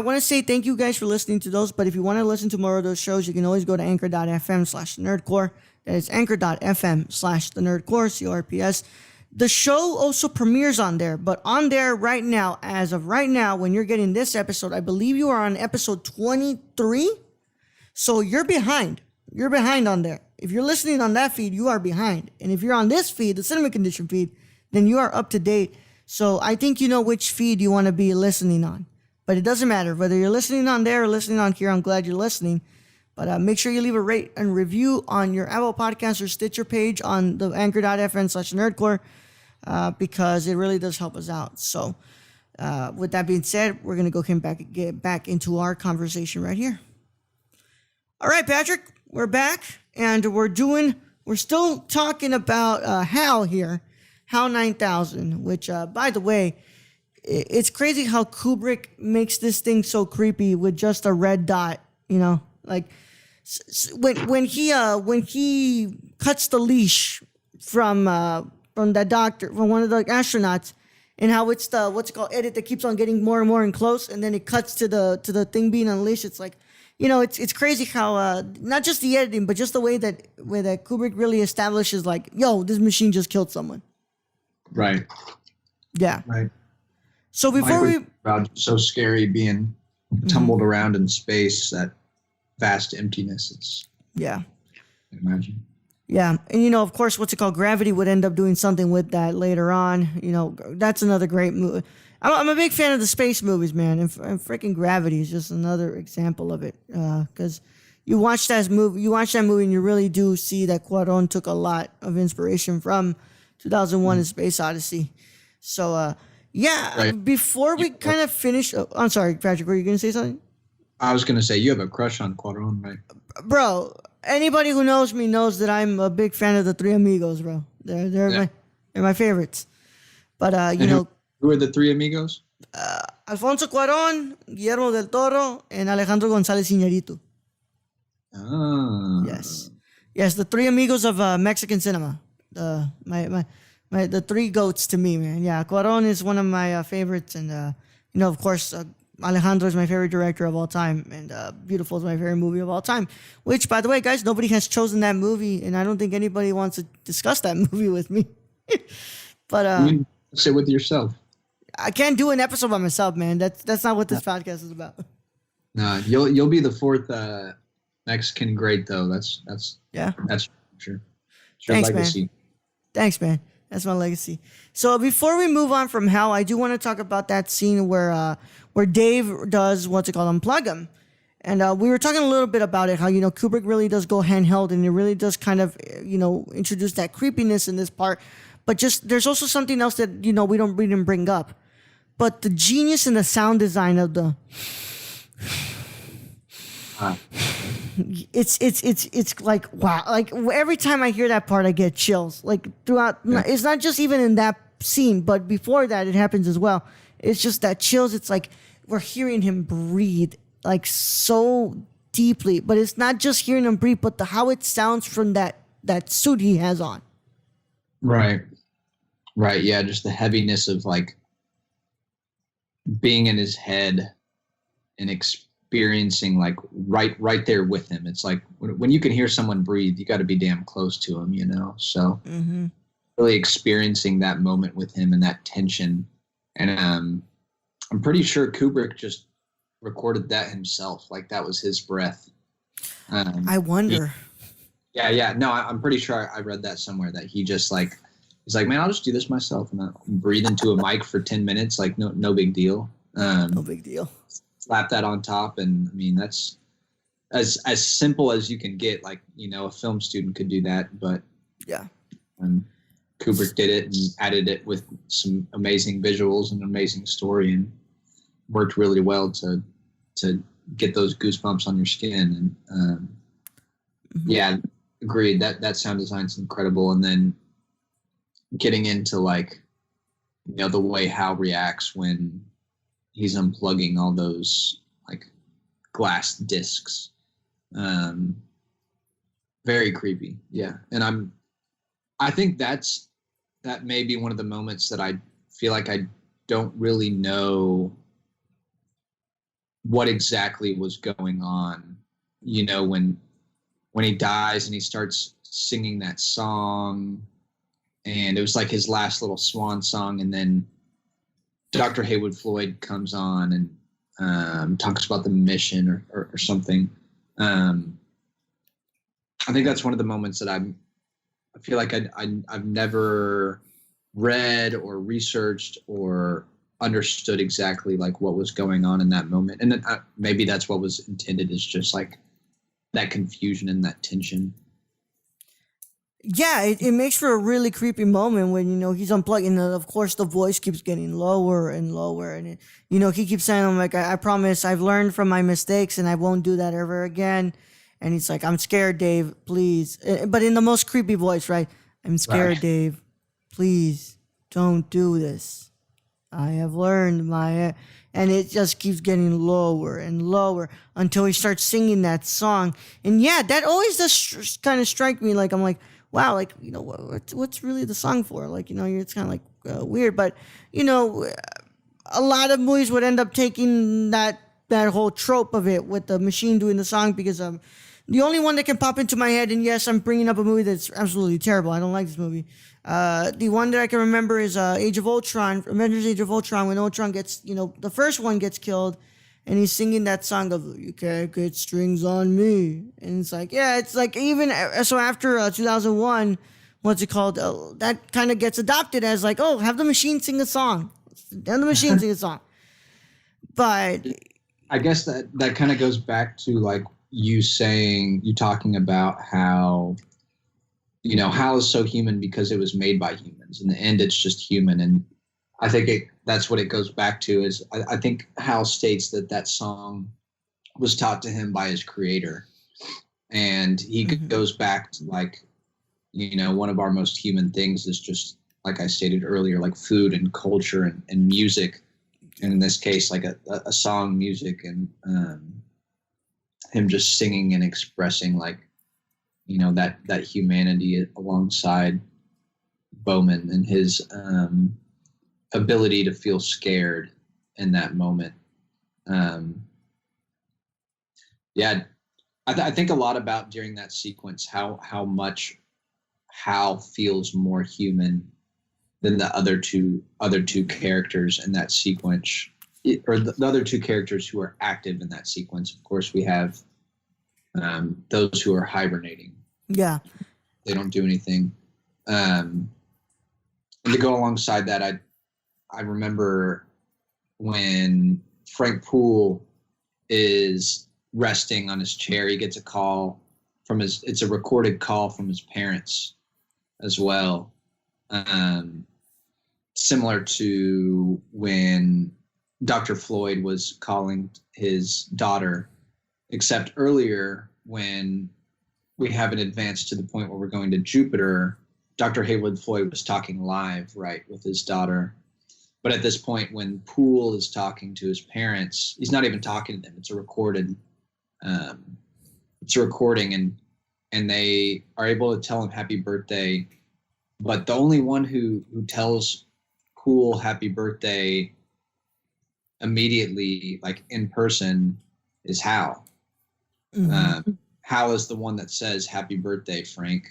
want to say thank you guys for listening to those. But if you want to listen to more of those shows, you can always go to anchor.fm/nerdcore. That is anchor.fm/thenerdcore, CORPS. The show also premieres on there, but on there right now, as of right now, when you're getting this episode, I believe you are on episode 23. So you're behind. You're behind on there. If you're listening on that feed, you are behind. And if you're on this feed, the Cinema Condition feed, then you are up to date. So I think you know which feed you want to be listening on. But it doesn't matter whether you're listening on there or listening on here. I'm glad you're listening. But make sure you leave a rate and review on your Apple Podcast or Stitcher page on the anchor.fm/nerdcore because it really does help us out. So with that being said, we're going to go get back into our conversation right here. All right, Patrick, we're back and we're still talking about HAL here, HAL 9000, which by the way, it's crazy how Kubrick makes this thing so creepy with just a red dot, like when he cuts the leash from that doctor, from one of the astronauts, and how it's the edit that keeps on getting more and more in close, and then it cuts to the thing being unleashed. It's like, it's crazy how not just the editing, but just the way that Kubrick really establishes, like, yo, this machine just killed someone. Right. Yeah. Right. So before so scary being tumbled around in space, that vast emptiness. Yeah. I can imagine. Yeah, and of course, Gravity would end up doing something with that later on. That's another great movie. I'm a big fan of the space movies, man, and freaking Gravity is just another example of it. Because you watch that movie, and you really do see that Cuarón took a lot of inspiration from 2001: A Space Odyssey. So, right. Before we kind of finish, I'm sorry, Patrick, were you going to say something? I was going to say, you have a crush on Cuarón, right? Bro, anybody who knows me knows that I'm a big fan of the Three Amigos, bro. They're my favorites. But, Who are the Three Amigos? Alfonso Cuarón, Guillermo del Toro, and Alejandro González Iñárritu. Ah. Yes, the Three Amigos of Mexican cinema. The three goats to me, man. Yeah, Cuarón is one of my favorites, and of course, Alejandro is my favorite director of all time, and Beautiful is my favorite movie of all time. Which, by the way, guys, nobody has chosen that movie, and I don't think anybody wants to discuss that movie with me. But you sit with yourself. I can't do an episode by myself, man. That's not what this podcast is about. No, you'll be the fourth Mexican great, though. That's sure. Thanks, legacy. man. Thanks, man. That's my legacy. So before we move on from HAL, I do want to talk about that scene where Dave does unplug him. And we were talking a little bit about it, how, Kubrick really does go handheld and it really does kind of, introduce that creepiness in this part. But just, there's also something else that, we didn't bring up. But the genius in the sound design of the... It's like, wow. Like, every time I hear that part, I get chills. Like, throughout, it's not just even in that scene, but before that, it happens as well. It's just that chills. It's like we're hearing him breathe, like, so deeply. But it's not just hearing him breathe, but how it sounds from that suit he has on. Right. Yeah, just the heaviness of, like, being in his head and experiencing, like, right there with him. It's like when you can hear someone breathe, you got to be damn close to him, So really experiencing that moment with him and that tension. And I'm pretty sure Kubrick just recorded that himself. Like that was his breath. I wonder. Yeah. No, I'm pretty sure I read that somewhere that he just like, he's like, man, I'll just do this myself. And I'll breathe into a mic for 10 minutes. Like no big deal. No big deal. Slap that on top. And I mean, that's as simple as you can get. Like, a film student could do that, but yeah. Kubrick did it and added it with some amazing visuals and amazing story, and worked really well to get those goosebumps on your skin. And yeah, agreed. That sound design's incredible. And then getting into like, the way Hal reacts when he's unplugging all those like glass discs. Very creepy. Yeah. And I think that may be one of the moments that I feel like I don't really know what exactly was going on, when he dies and he starts singing that song, and it was like his last little swan song. And then Dr. Haywood Floyd comes on and talks about the mission or something. I think that's one of the moments that I feel like I've never read or researched or understood exactly like what was going on in that moment. And then maybe that's what was intended, is just like that confusion and that tension. Yeah, it makes for a really creepy moment when, he's unplugged, and of course the voice keeps getting lower and lower, and he keeps saying, I'm like, I promise I've learned from my mistakes and I won't do that ever again. And he's like, I'm scared, Dave, please. But in the most creepy voice, right? I'm scared, Right. Dave, please don't do this. I have learned and it just keeps getting lower and lower until he starts singing that song. And yeah, that always does kind of strike me. Like, I'm like, wow, like, what's really the song for? Like, it's kind of like weird, but a lot of movies would end up taking that whole trope of it with the machine doing the song, because the only one that can pop into my head, and yes, I'm bringing up a movie that's absolutely terrible. I don't like this movie. The one that I can remember is Age of Ultron, Avengers Age of Ultron, when Ultron gets, the first one gets killed, and he's singing that song of, you can't get strings on me. And it's like, yeah, it's like even, so after 2001, what's it called? That kind of gets adopted as like, oh, have the machine sing a song. Have the machine sing a song. But I guess that kind of goes back to like you talking about how, Hal is so human because it was made by humans. In the end, it's just human. And I think that's what it goes back to, is I think Hal states that song was taught to him by his creator. And he goes back to like, one of our most human things is just, like I stated earlier, like food and culture and music. And in this case, like a song, music, and him just singing and expressing like, that humanity alongside Bowman and his ability to feel scared in that moment. Yeah, I think a lot about during that sequence how much Hal feels more human than the other two characters in that sequence, or the other two characters who are active in that sequence. Of course, we have those who are hibernating. yeah, They don't do anything. And to go alongside that, I remember when Frank Poole is resting on his chair, he gets a call from it's a recorded call from his parents as well. Similar to when Dr. Floyd was calling his daughter, except earlier when we haven't advanced to the point where we're going to Jupiter, Dr. Haywood Floyd was talking live, right, with his daughter. But at this point, when Poole is talking to his parents, he's not even talking to them. It's a recorded, it's a recording, and they are able to tell him happy birthday. But the only one who tells Poole happy birthday immediately, like in person, is Hal. Hal is the one that says happy birthday, Frank.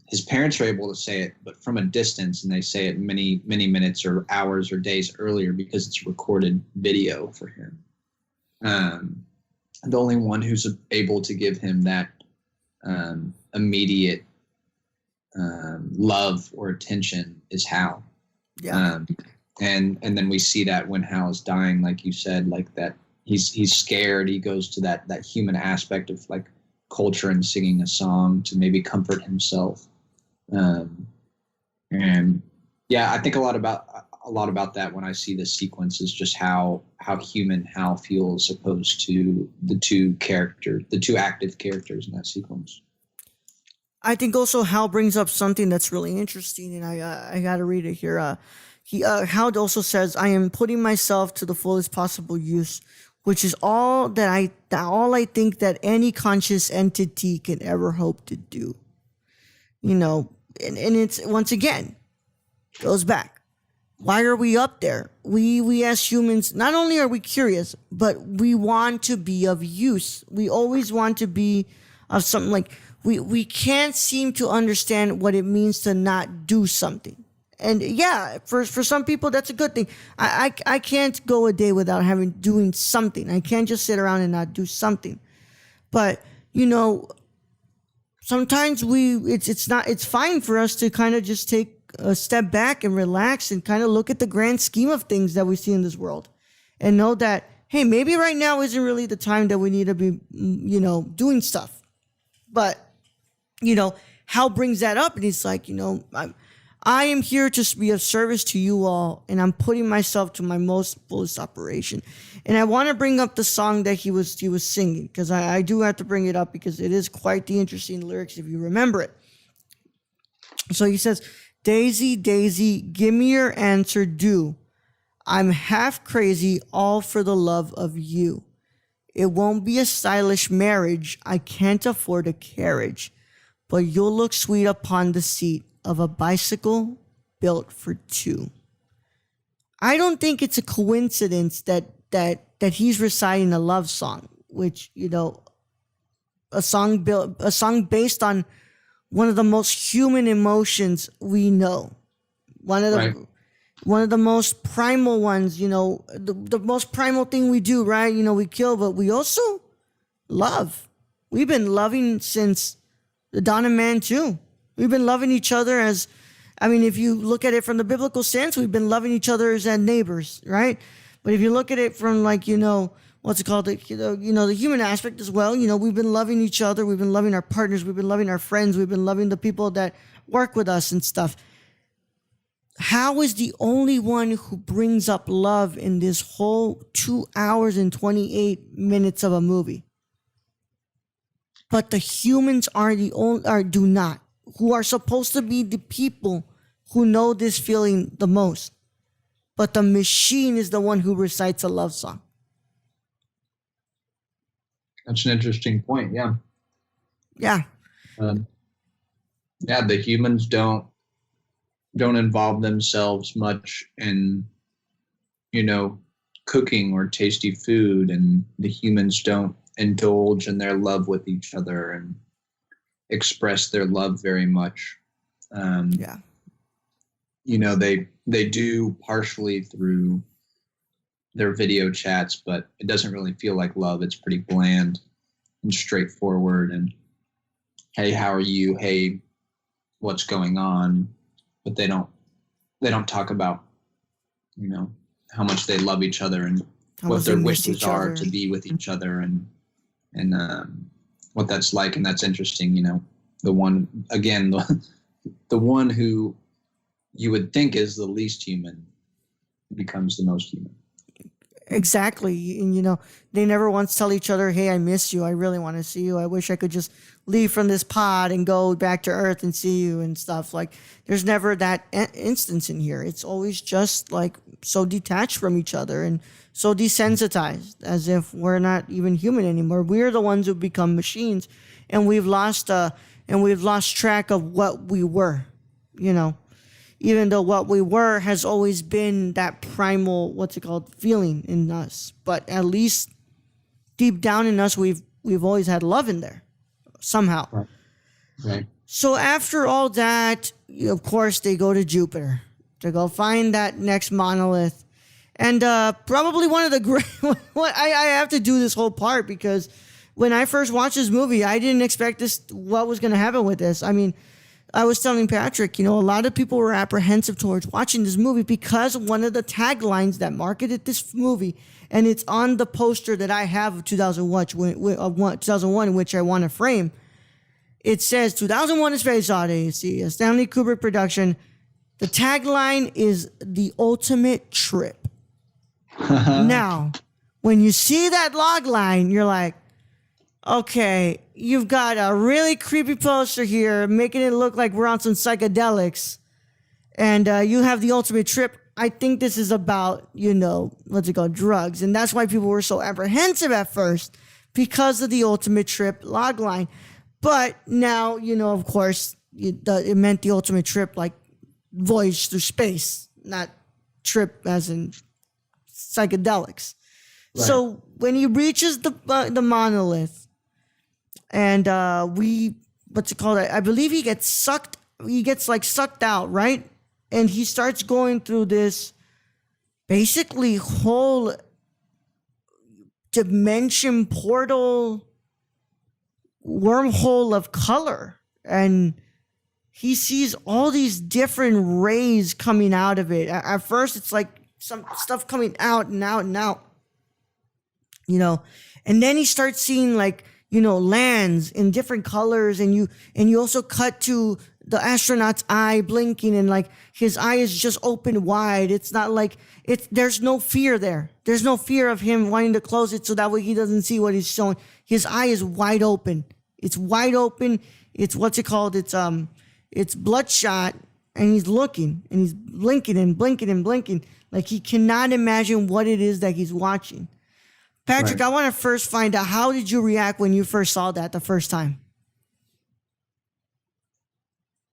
his parents are able to say it, but from a distance, and they say it many minutes or hours or days earlier because it's recorded video for him. The only one who's able to give him that immediate love or attention is Hal. Yeah. And then we see that when Hal is dying, like you said, like that he's scared. He goes to that human aspect of like culture and singing a song to maybe comfort himself. And yeah, I think a lot about that when I see this sequence is just how human Hal feels opposed to the two active characters in that sequence. I think also Hal brings up something that's really interesting, and I gotta read it here. Hal also says, "I am putting myself to the fullest possible use, which is all I think that any conscious entity can ever hope to do." You know, and it's once again goes back. Why are we up there? We as humans, not only are we curious, but we want to be of use. We always want to be of something. Like we can't seem to understand what it means to not do something. And yeah, for some people that's a good thing. I can't go a day without doing something. I can't just sit around and not do something. But you know, sometimes it's fine for us to kind of just take a step back and relax and kind of look at the grand scheme of things that we see in this world, and know that, hey, maybe right now isn't really the time that we need to be, you know, doing stuff. But you know, Hal brings that up, and he's like, you know, I am here to be of service to you all, and I'm putting myself to my most fullest operation. And I want to bring up the song that he was singing, because I do have to bring it up because it is quite the interesting lyrics if you remember it. So he says, "Daisy, Daisy, give me your answer due. I'm half crazy, all for the love of you. It won't be a stylish marriage, I can't afford a carriage, but you'll look sweet upon the seat of a bicycle built for two." I don't think it's a coincidence that he's reciting a love song, which, you know, a song based on one of the most human emotions we know. One of the most primal ones, you know, the most primal thing we do, right? You know, we kill, but we also love. We've been loving since the dawn of man too. We've been loving each other if you look at it from the biblical sense, we've been loving each other as neighbors, right? But if you look at it from, like, you know, what's it called? The human aspect as well. You know, we've been loving each other. We've been loving our partners. We've been loving our friends. We've been loving the people that work with us and stuff. Hal is the only one who brings up love in this whole 2 hours and 28 minutes of a movie. But the humans do not, who are supposed to be the people who know this feeling the most. But the machine is the one who recites a love song. That's an interesting point. Yeah. Yeah. The humans don't involve themselves much in, you know, cooking or tasty food, and the humans don't indulge in their love with each other and express their love very much. You know, they do partially through their video chats, but it doesn't really feel like love. It's pretty bland and straightforward, and hey, how are you? Hey, what's going on? But they don't talk about, you know, how much they love each other and what their wishes are to be with each other, and what that's like. And that's interesting, you know, the one who you would think is the least human becomes the most human. Exactly. And, you know, they never once tell each other, hey, I miss you. I really want to see you. I wish I could just leave from this pod and go back to Earth and see you and stuff. Like, there's never that instance in here. It's always just like so detached from each other and so desensitized, as if we're not even human anymore. We're the ones who become machines, and we've lost track of what we were, you know. Even though what we were has always been that primal, feeling in us. But at least deep down in us, we've always had love in there, somehow. Right. So after all that, of course, they go to Jupiter to go find that next monolith. And probably one of the great... I have to do this whole part because when I first watched this movie, I didn't expect what was going to happen with this. I mean, I was telling Patrick, a lot of people were apprehensive towards watching this movie because one of the taglines that marketed this movie, and it's on the poster that I have of 2001, which I want to frame. It says 2001: A Space Odyssey, a Stanley Kubrick production. The tagline is the ultimate trip. Now, when you see that log line, you're like, okay, you've got a really creepy poster here making it look like we're on some psychedelics. And you have the ultimate trip. I think this is about, drugs. And that's why people were so apprehensive at first because of the ultimate trip log line. But now, of course, it meant the ultimate trip, like voyage through space, not trip as in psychedelics. Right. So when he reaches the monolith, and what's it called? I believe he gets sucked out, right? And he starts going through this basically whole dimension portal wormhole of color, and he sees all these different rays coming out of it. At first it's like some stuff coming out and out and out, and then he starts seeing lands in different colors, and you also cut to the astronaut's eye blinking, and his eye is just open wide. It's not like there's no fear there. There's no fear of him wanting to close it so that way he doesn't see what he's showing. His eye is wide open. It's wide open. It's what's it called? It's bloodshot, and he's looking, and he's blinking and blinking and blinking. Like he cannot imagine what it is that he's watching. Patrick, right. I want to first find out, how did you react when you first saw that the first time?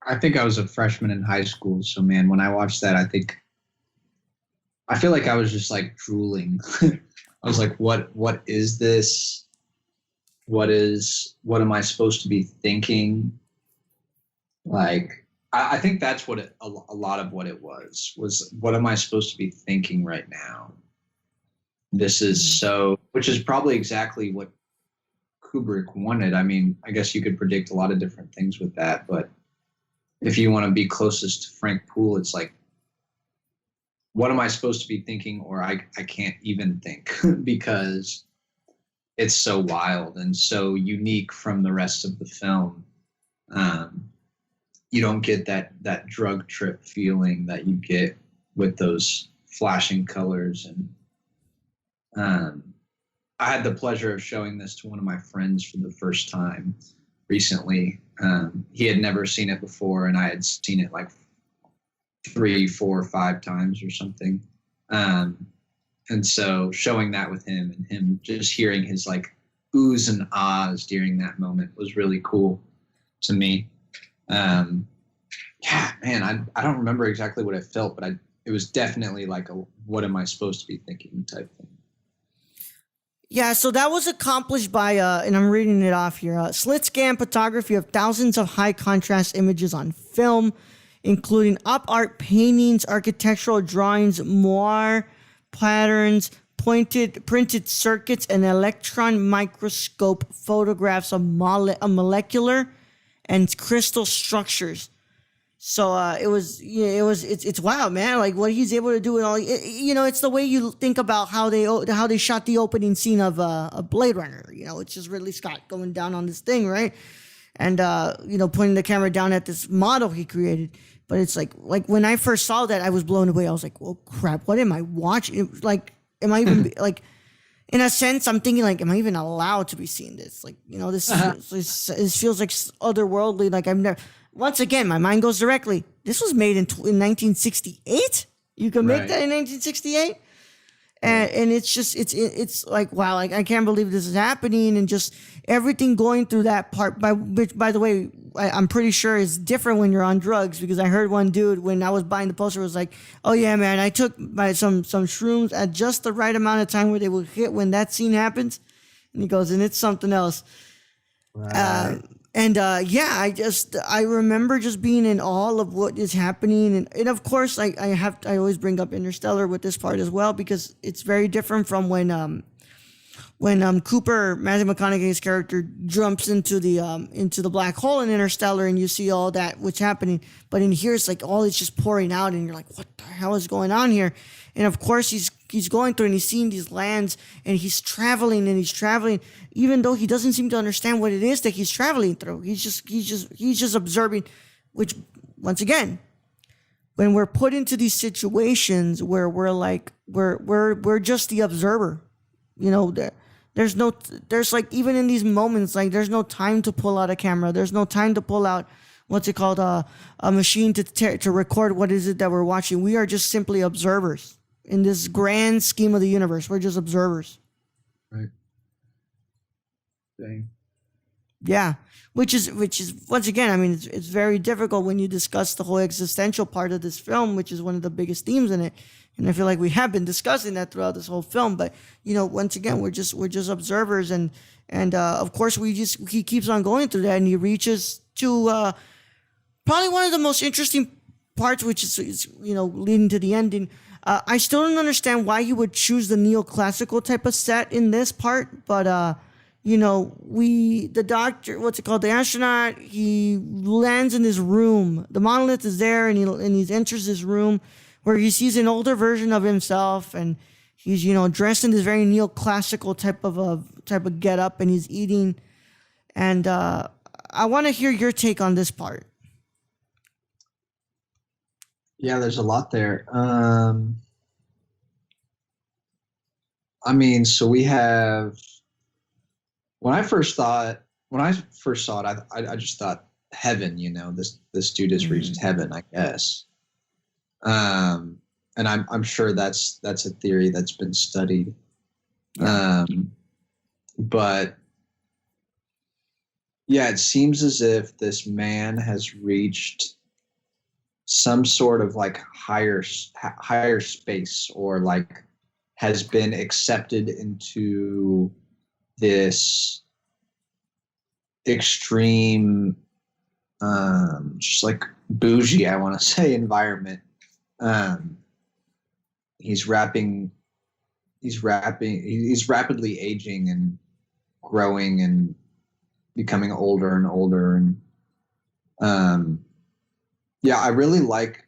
I think I was a freshman in high school. So, man, when I watched that, I feel like I was just drooling. I was like, what is this? What am I supposed to be thinking? I think that's what a lot of what it was, what am I supposed to be thinking right now? This is which is probably exactly what Kubrick wanted. I mean, I guess you could predict a lot of different things with that, but if you want to be closest to Frank Poole, it's what am I supposed to be thinking? Or I can't even think because it's so wild and so unique from the rest of the film. You don't get that drug trip feeling that you get with those flashing colors. And I had the pleasure of showing this to one of my friends for the first time recently. He had never seen it before, and I had seen it 3, 4, 5 times or something. And so showing that with him and him just hearing his oohs and ahs during that moment was really cool to me. Yeah, man, I don't remember exactly what I felt, but it was definitely what am I supposed to be thinking type thing. Yeah, so that was accomplished by, and I'm reading it off here, slit scan photography of thousands of high contrast images on film, including op art paintings, architectural drawings, moire patterns, printed circuits, and electron microscope photographs of molecular and crystal structures. So it's wild, man. What he's able to do with all, it's the way you think about how they shot the opening scene of a Blade Runner. It's just Ridley Scott going down on this thing, right? And pointing the camera down at this model he created. But it's like when I first saw that, I was blown away. I was like, "Well, crap! What am I watching? Am I even in a sense, I'm thinking am I even allowed to be seeing this? This feels like otherworldly. I've never." Once again, my mind goes directly. This was made in 1968. You can make that in 1968, and it's just it's wow. I can't believe this is happening, and just everything going through that part. Which, by the way, I'm pretty sure is different when you're on drugs, because I heard one dude when I was buying the poster was like, "Oh yeah, man, I took some shrooms at just the right amount of time where they will hit when that scene happens," and he goes, "And it's something else." Right. And I remember just being in awe of what is happening, and of course I always bring up Interstellar with this part as well, because it's very different from when Cooper, Matthew McConaughey's character, jumps into the black hole in Interstellar, and you see all that what's happening. But in here, it's like all it's just pouring out, and you're like, what the hell is going on here? And of course, he's going through, and he's seeing these lands, and he's traveling, even though he doesn't seem to understand what it is that he's traveling through. He's just observing, which, once again, when we're put into these situations where we're just the observer, you know, there's like, even in these moments, like, there's no time to pull out a camera. There's no time to pull out, a machine to record what is it that we're watching. We are just simply observers in this grand scheme of the universe. We're just observers. Right. Dang. Yeah. Which is once again, I mean, it's very difficult when you discuss the whole existential part of this film, which is one of the biggest themes in it. And I feel like we have been discussing that throughout this whole film. But, you know, once again, we're just observers, and of course he keeps on going through that, and he reaches to probably one of the most interesting parts, which is you know, leading to the ending. I still don't understand why he would choose the neoclassical type of set in this part, but you know, the astronaut, he lands in this room. The monolith is there, and he enters this room where he sees an older version of himself, and he's, you know, dressed in this very neoclassical type of getup, and he's eating. And I want to hear your take on this part. Yeah, there's a lot there. I mean, so we have. When I first saw it, I just thought heaven. You know, this dude has reached heaven, I guess. And I'm sure that's a theory that's been studied. But yeah, it seems as if this man has reached some sort of like higher space, or like has been accepted into this extreme, just like bougie, I want to say, environment. He's rapidly aging and growing and becoming older and older. And yeah, I really like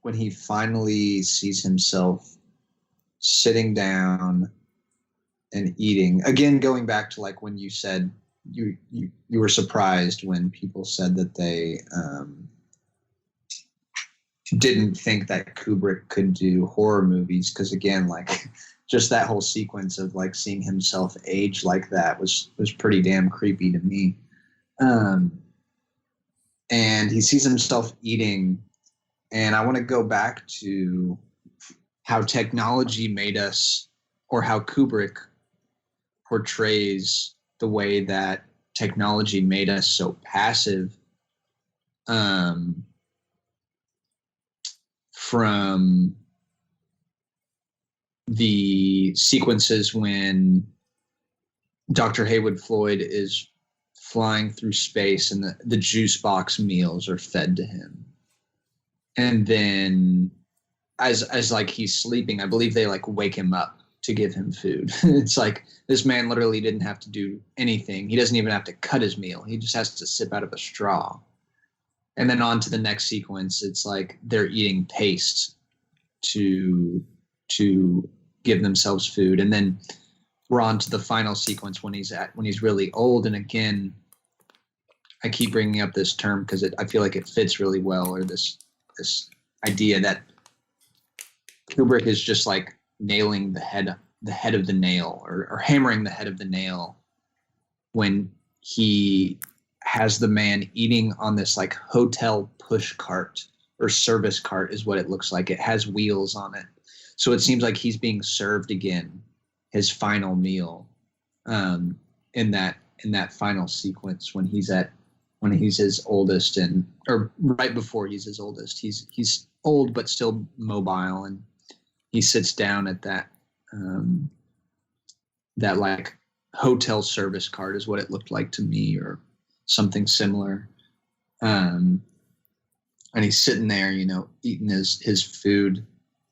when he finally sees himself sitting down and eating. Again, going back to like when you said you were surprised when people said that they didn't think that Kubrick could do horror movies, because again, like, just that whole sequence of like seeing himself age like that was pretty damn creepy to me. And he sees himself eating, and I want to go back to how technology made us, or how Kubrick portrays the way that technology made us so passive, from the sequences when Dr. Haywood Floyd is flying through space and the juice box meals are fed to him. And then as like he's sleeping, I believe they like wake him up to give him food. It's like this man literally didn't have to do anything. He doesn't even have to cut his meal. He just has to sip out of a straw. And then on to the next sequence, it's like they're eating paste to give themselves food. And then we're on to the final sequence when he's really old. And again, I keep bringing up this term because I feel like it fits really well, or this idea that Kubrick is just like nailing the head of the nail, or hammering the head of the nail, when he has the man eating on this like hotel push cart, or service cart is what it looks like. It has wheels on it. So it seems like he's being served again his final meal, in that final sequence when he's his oldest, or right before he's his oldest. He's old but still mobile, and he sits down at that like hotel service cart is what it looked like to me, or something similar. And he's sitting there, you know, eating his food,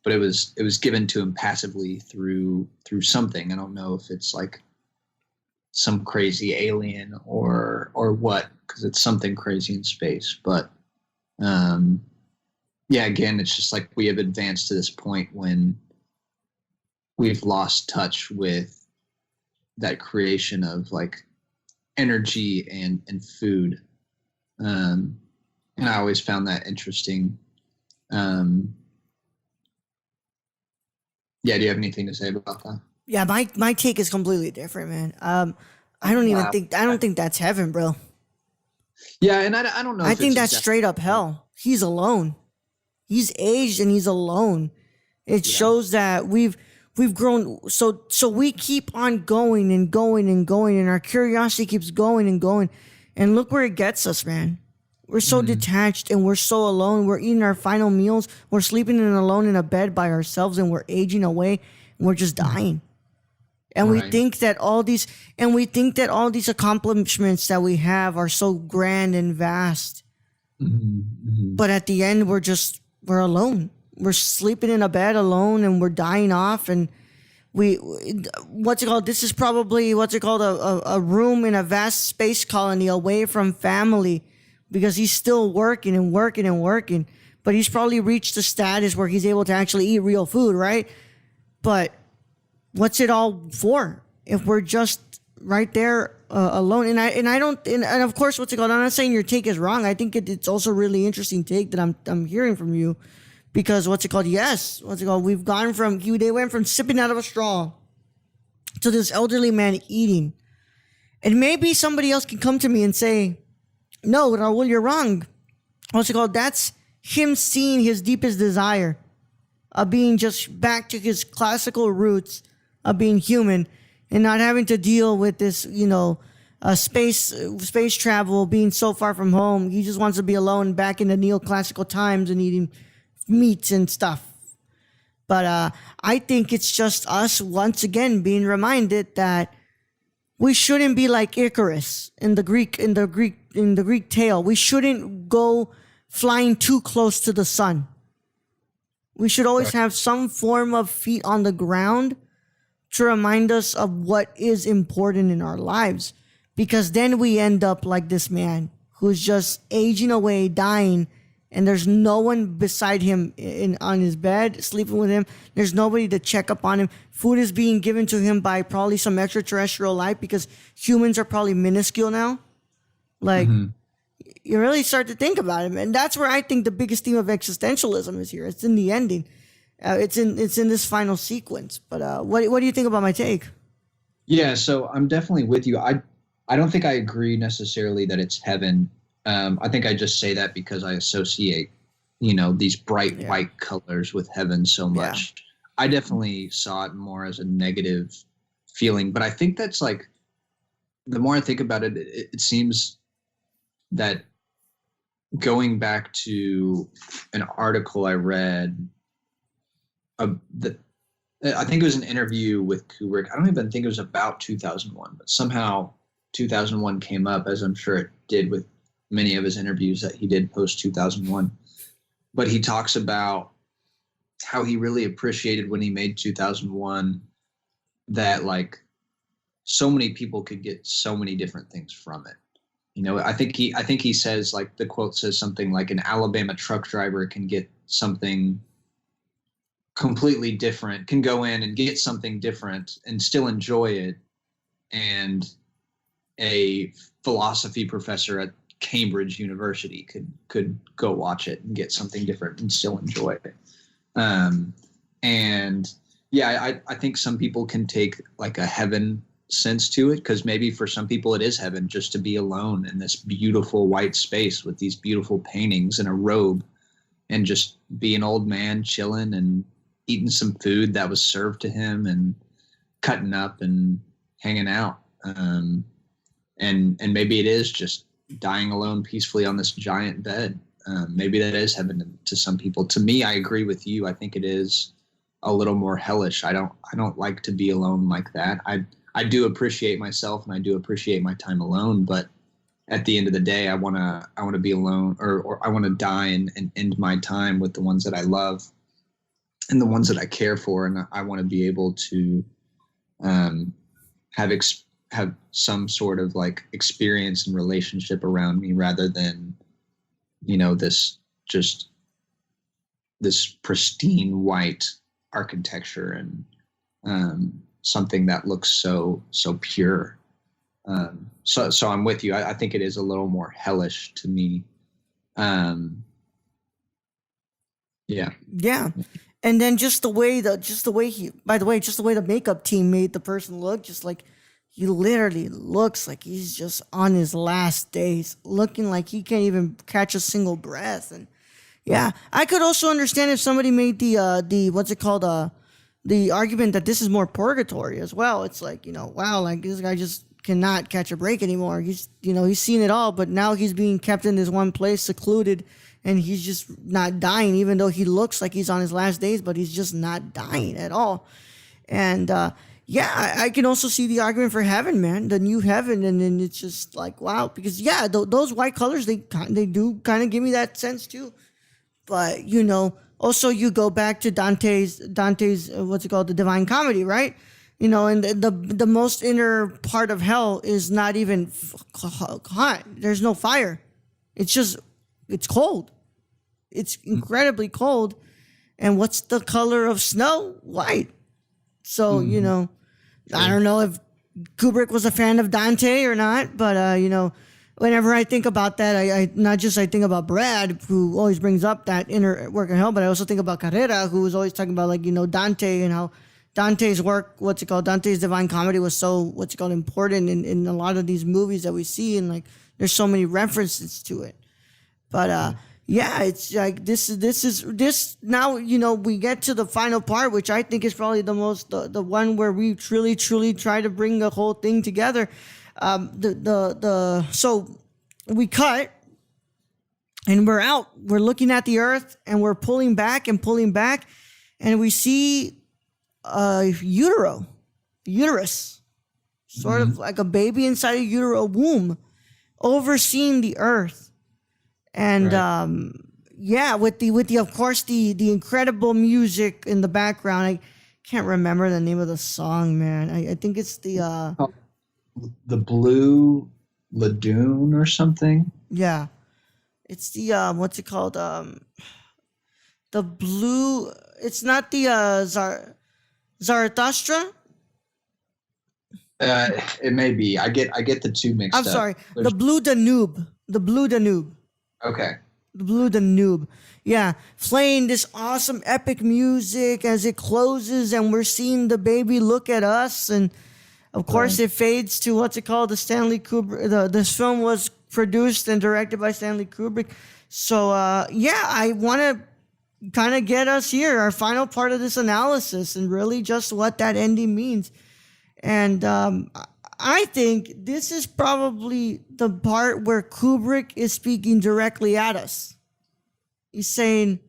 but it was given to him passively through something. I don't know if it's like some crazy alien or what, because it's something crazy in space. But yeah, again, it's just like we have advanced to this point when we've lost touch with that creation of like energy and food. And I always found that interesting. Yeah, do you have anything to say about that? Yeah, my take is completely different, man. I don't think that's heaven, bro. Yeah, and I don't know. I think that's straight up hell. He's alone. He's aged and he's alone. It shows that we've grown. So we keep on going and going and going, and our curiosity keeps going and going. And look where it gets us, man. We're so detached and we're so alone. We're eating our final meals. We're sleeping alone in a bed by ourselves, and we're aging away, and we're just dying. And we think that all these accomplishments that we have are so grand and vast. But at the end, we're alone. We're sleeping in a bed alone, and we're dying off. And this is probably a room in a vast space colony away from family, because he's still working and working and working. But he's probably reached the status where he's able to actually eat real food, right? But what's it all for if we're just right there alone? And of course, I'm not saying your take is wrong. I think it's also a really interesting take that I'm hearing from you, because we've gone from, they went from sipping out of a straw to this elderly man eating. And maybe somebody else can come to me and say, no, Raul, you're wrong. That's him seeing his deepest desire of being just back to his classical roots of being human, and not having to deal with this, space travel, being so far from home. He just wants to be alone back in the neoclassical times and eating meats and stuff. But I think it's just us once again being reminded that we shouldn't be like Icarus in the Greek tale. We shouldn't go flying too close to the sun. We should always have some form of feet on the ground to remind us of what is important in our lives. Because then we end up like this man who's just aging away, dying, and there's no one beside him on his bed, sleeping with him. There's nobody to check up on him. Food is being given to him by probably some extraterrestrial life, because humans are probably minuscule now. Like, you really start to think about it, and that's where I think the biggest theme of existentialism is here. It's in the ending. It's in this final sequence. But what do you think about my take? Yeah, so I'm definitely with you. I don't think I agree necessarily that it's heaven. I think I just say that because I associate, these bright white colors with heaven so much. Yeah. I definitely saw it more as a negative feeling, but I think that's like, the more I think about it, it seems that going back to an article I read, I think it was an interview with Kubrick. I don't even think it was about 2001, but somehow 2001 came up, as I'm sure it did with many of his interviews that he did post 2001. But he talks about how he really appreciated when he made 2001 that like so many people could get so many different things from it. I think he says, like, the quote says something like, an Alabama truck driver can get something completely different, can go in and get something different and still enjoy it, and a philosophy professor at Cambridge University could go watch it and get something different and still enjoy it. And yeah, I think some people can take like a heaven sense to it, because maybe for some people it is heaven just to be alone in this beautiful white space with these beautiful paintings and a robe, and just be an old man chilling and eating some food that was served to him and cutting up and hanging out. And maybe it is just dying alone peacefully on this giant bed. Maybe that is heaven to some people. To me, I agree with you. I think it is a little more hellish. I don't like to be alone like that. I do appreciate myself, and I do appreciate my time alone, but at the end of the day, I want to be alone, or I want to die and end my time with the ones that I love and the ones that I care for. And I want to be able to have some sort of like experience and relationship around me, rather than, this pristine white architecture and something that looks so pure. So I'm with you. I think it is a little more hellish to me. Yeah. And then just the way the makeup team made the person look, just like he literally looks like he's just on his last days, looking like he can't even catch a single breath. And yeah, I could also understand if somebody made the what's it called, the argument that this is more purgatory as well. It's like, wow, like this guy just cannot catch a break anymore. He's seen it all, but now he's being kept in this one place, secluded, and he's just not dying, even though he looks like he's on his last days, but he's just not dying at all. And I can also see the argument for heaven, man, the new heaven. And then it's just like, wow, because those white colors, they do kind of give me that sense too. But also you go back to Dante's what's it called, the Divine Comedy, right? And the most inner part of hell is not even hot. There's no fire. It's cold. It's incredibly cold. And what's the color of snow? White. So, I don't know if Kubrick was a fan of Dante or not, but, whenever I think about that, I think about Brad, who always brings up that inner work of hell, but I also think about Carrera, who was always talking about, like, Dante and how Dante's work, Dante's Divine Comedy was so, important in a lot of these movies that we see, and, like, there's so many references to it. But, it's like this now, we get to the final part, which I think is probably the one where we truly try to bring the whole thing together. So we cut and we're out. We're looking at the earth and we're pulling back, and we see a uterus, sort of like a baby inside a womb, overseeing the earth. And right. With the of course the incredible music in the background. I can't remember the name of the song, man. I think it's the Blue Lagoon or something. Yeah, it's the what's it called? The blue. It's not the Zarathustra. It may be. I get the two mixed up. I'm sorry. The Blue Danube. Okay. The Blue Danube. Yeah, playing this awesome epic music as it closes, and we're seeing the baby look at us, and of course it fades to what's it called, the Stanley Kubrick. This film was produced and directed by Stanley Kubrick. So I want to kind of get us here, our final part of this analysis, and really just what that ending means. And I think this is probably the part where Kubrick is speaking directly at us. He's saying,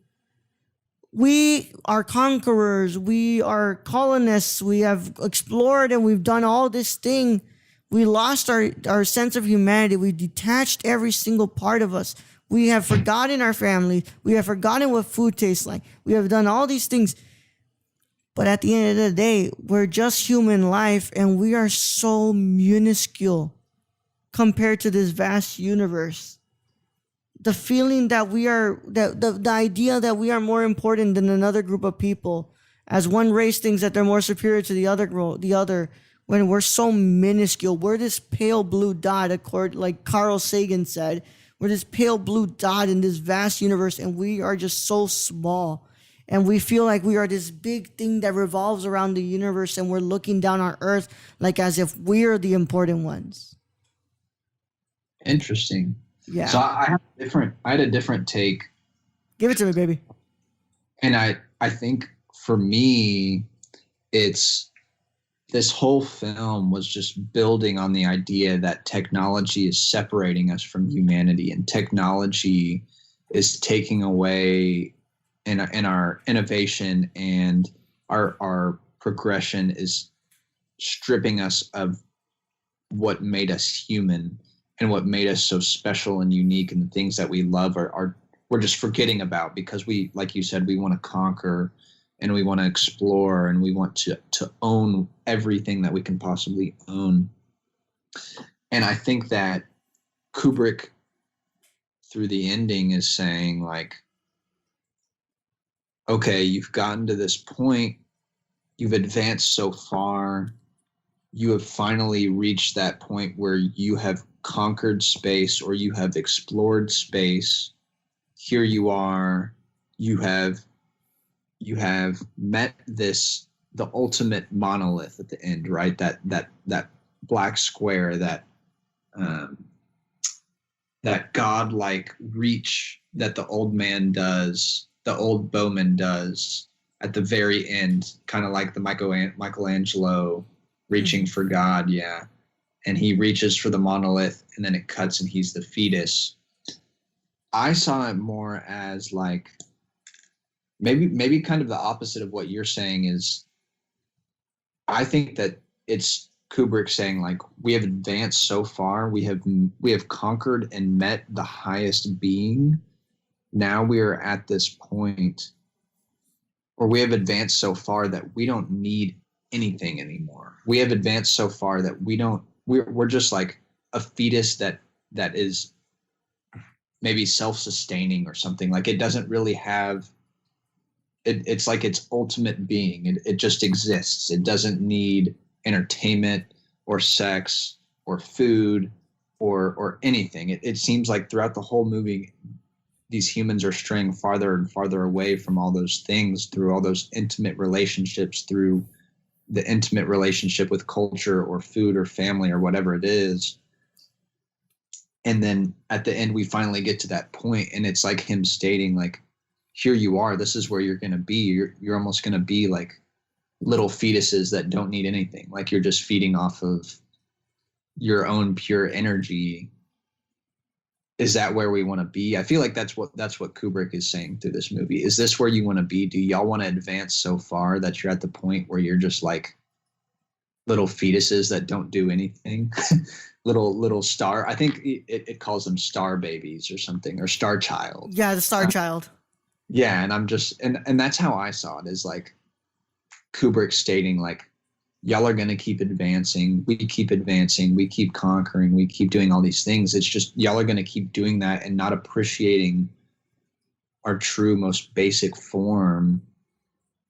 we are conquerors, we are colonists, we have explored and we've done all this thing. We lost our sense of humanity. We detached every single part of us. We have forgotten our family. We have forgotten what food tastes like. We have done all these things. But at the end of the day, we're just human life, and we are so minuscule compared to this vast universe. The feeling that the idea that we are more important than another group of people, as one race thinks that they're more superior to the other, when we're so minuscule. We're this pale blue dot, like Carl Sagan said. We're this pale blue dot in this vast universe, and we are just so small. And we feel like we are this big thing that revolves around the universe, and we're looking down on Earth like as if we're the important ones. Interesting. Yeah. So I had a different take. Give it to me, baby. And I think for me, it's this whole film was just building on the idea that technology is separating us from humanity, and technology is taking away in our innovation, and our progression is stripping us of what made us human. and what made us so special and unique, and the things that we love are we're just forgetting about, because we, like you said, we want to conquer and we want to explore and we want to own everything that we can possibly own. And I think that Kubrick, through the ending, is saying, like, okay, you've gotten to this point, you've advanced so far, you have finally reached that point where you have conquered space, or you have explored space. Here you are, you have met the ultimate monolith at the end, right? That black square, that godlike reach that the old man does, the old bowman does at the very end, kind of like the Michelangelo reaching for God, yeah. And he reaches for the monolith, and then it cuts, and he's the fetus. I saw it more as like maybe kind of the opposite of what you're saying. Is I think that it's Kubrick saying, like, we have advanced so far, we have conquered and met the highest being. Now we are at this point, or we have advanced so far that we don't need anything anymore. We have advanced so far that we're just like a fetus that is maybe self-sustaining or something. Like, it doesn't really have it's like its ultimate being. It just exists. It doesn't need entertainment or sex or food or anything. It seems like throughout the whole movie, these humans are straying farther and farther away from all those things, through all those intimate relationships, through the intimate relationship with culture or food or family or whatever it is. And then at the end, we finally get to that point, and it's like him stating, like, here you are, this is where you're going to be. You're almost going to be like little fetuses that don't need anything. Like, you're just feeding off of your own pure energy. Is that where we want to be? I feel like that's what Kubrick is saying through this movie. Is this where you want to be? Do y'all want to advance so far that you're at the point where you're just like little fetuses that don't do anything? little star. I think it calls them star babies or something, or star child. Yeah, the star child. Yeah, and I'm just and that's how I saw it, is like Kubrick stating, like, y'all are going to keep advancing. We keep conquering. We keep doing all these things. It's just y'all are going to keep doing that and not appreciating our true, most basic form.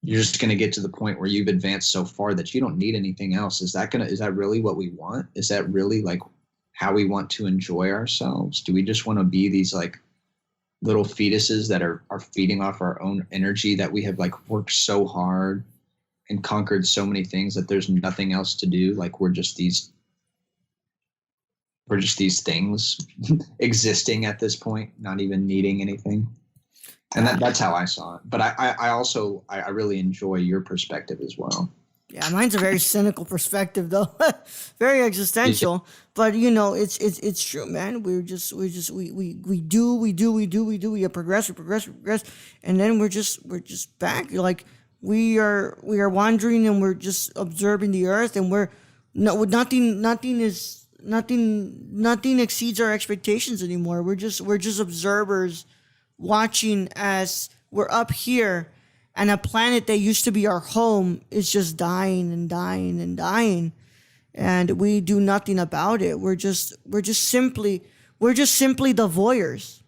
You're just going to get to the point where you've advanced so far that you don't need anything else. Is that really what we want? Is that really like how we want to enjoy ourselves? Do we just want to be these like little fetuses that are feeding off our own energy, that we have like worked so hard and conquered so many things that there's nothing else to do? Like, we're just these things existing at this point, not even needing anything. And that's how I saw it. But I also really enjoy your perspective as well. Yeah, mine's a very cynical perspective, though. Very existential. But it's true, man. We progress, and then we're just back. Like, we are wandering, and we're just observing the earth, and nothing exceeds our expectations anymore. We're just observers, watching as we're up here, and a planet that used to be our home is just dying and dying and dying, and we do nothing about it. We're just simply the voyeurs,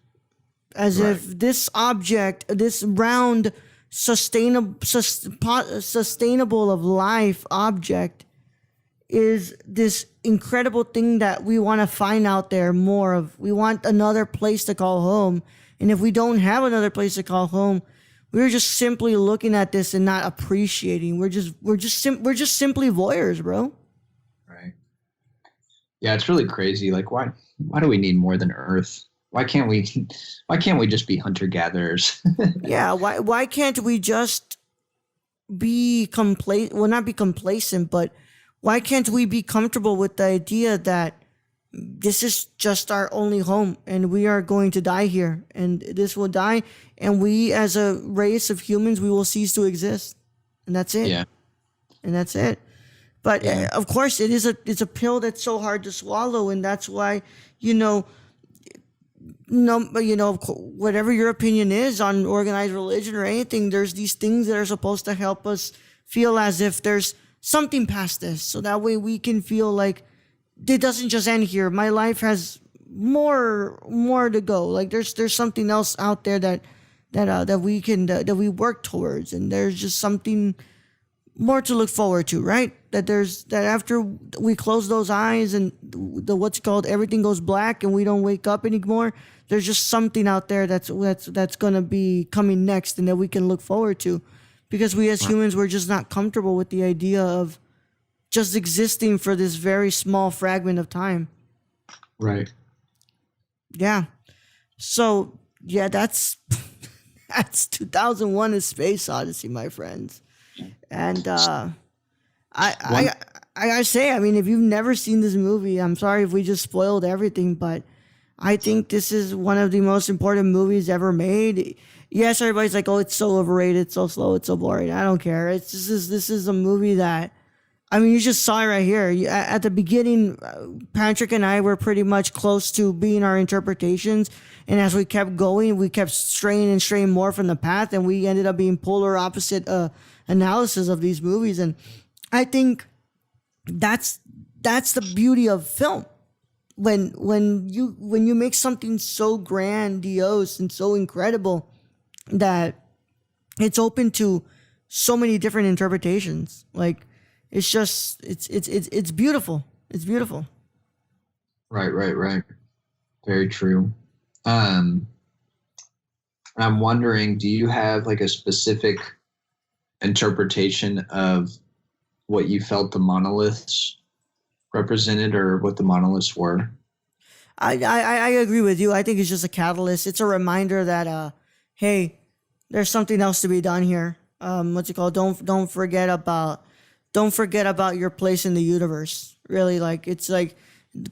as right. if this object, this round, sustainable of life object, is this incredible thing that we want to find out there more of. We want another place to call home, and if we don't have another place to call home, we're just simply looking at this and not appreciating. We're just simply voyeurs, bro. Right. Yeah, it's really crazy. Like, why do we need more than Earth? Why can't we just be hunter-gatherers? Yeah, why can't we just be not be complacent, but why can't we be comfortable with the idea that this is just our only home, and we are going to die here, and this will die, and we, as a race of humans, we will cease to exist, and that's it. Yeah. And that's it. But of course, it's a pill that's so hard to swallow, and that's why, whatever your opinion is on organized religion or anything, there's these things that are supposed to help us feel as if there's something past this, so that way we can feel like it doesn't just end here. My life has more to go. Like there's something else out there that we can that we work towards, and there's just something more to look forward to, right? That after we close those eyes and everything goes black and we don't wake up anymore, there's just something out there that's gonna be coming next and that we can look forward to, because we as humans, we're just not comfortable with the idea of just existing for this very small fragment of time. Right. Yeah. So yeah, that's 2001: A Space Odyssey, my friends. And I gotta say, I mean, if you've never seen this movie, I'm sorry if we just spoiled everything, but I think this is one of the most important movies ever made. Yes, everybody's like, oh, it's so overrated, it's so slow, it's so boring. I don't care. This is a movie that, I mean, you just saw it right here. At the beginning, Patrick and I were pretty much close to being our interpretations. And as we kept going, we kept straying more from the path. And we ended up being polar opposite analysis of these movies. And I think that's the beauty of film. When you make something so grandiose and so incredible that it's open to so many different interpretations. Like, it's just it's beautiful. It's beautiful. Right. Very true. I'm wondering, do you have like a specific interpretation of what you felt the monoliths represented, or what the monoliths were? I agree with you. I think it's just a catalyst. It's a reminder that hey, there's something else to be done here. Don't forget about your place in the universe. Really, like, it's like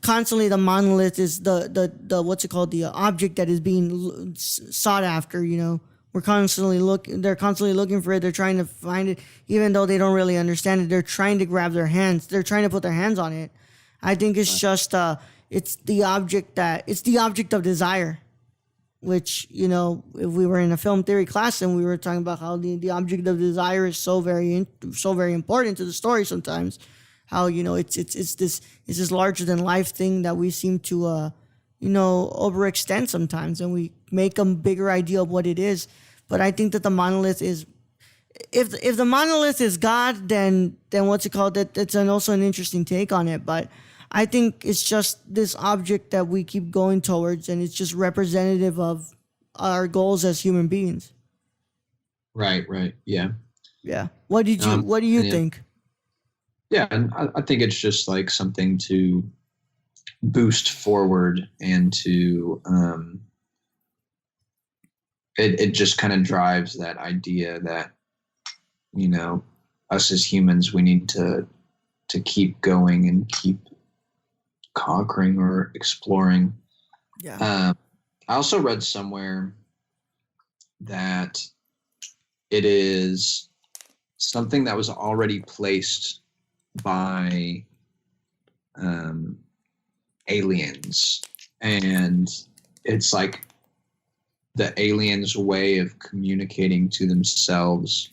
constantly the monolith is the object that is being sought after. They're constantly looking for it. They're trying to find it, even though they don't really understand it. They're trying to grab their hands. They're trying to put their hands on it. I think it's just it's the object of desire, which, if we were in a film theory class and we were talking about how the object of desire is so very important to the story sometimes, how, it's this larger than life thing that we seem to overextend sometimes, and we make a bigger idea of what it is. But I think that the monolith is, if the monolith is God, then it's also an interesting take on it. But I think it's just this object that we keep going towards, and it's just representative of our goals as human beings. Right. Yeah. What do you think? Yeah, and I think it's just like something to boost forward, and to it just kind of drives that idea that, us as humans, we need to keep going and keep conquering or exploring. Yeah. I also read somewhere that it is something that was already placed by aliens, and it's like the aliens' way of communicating to themselves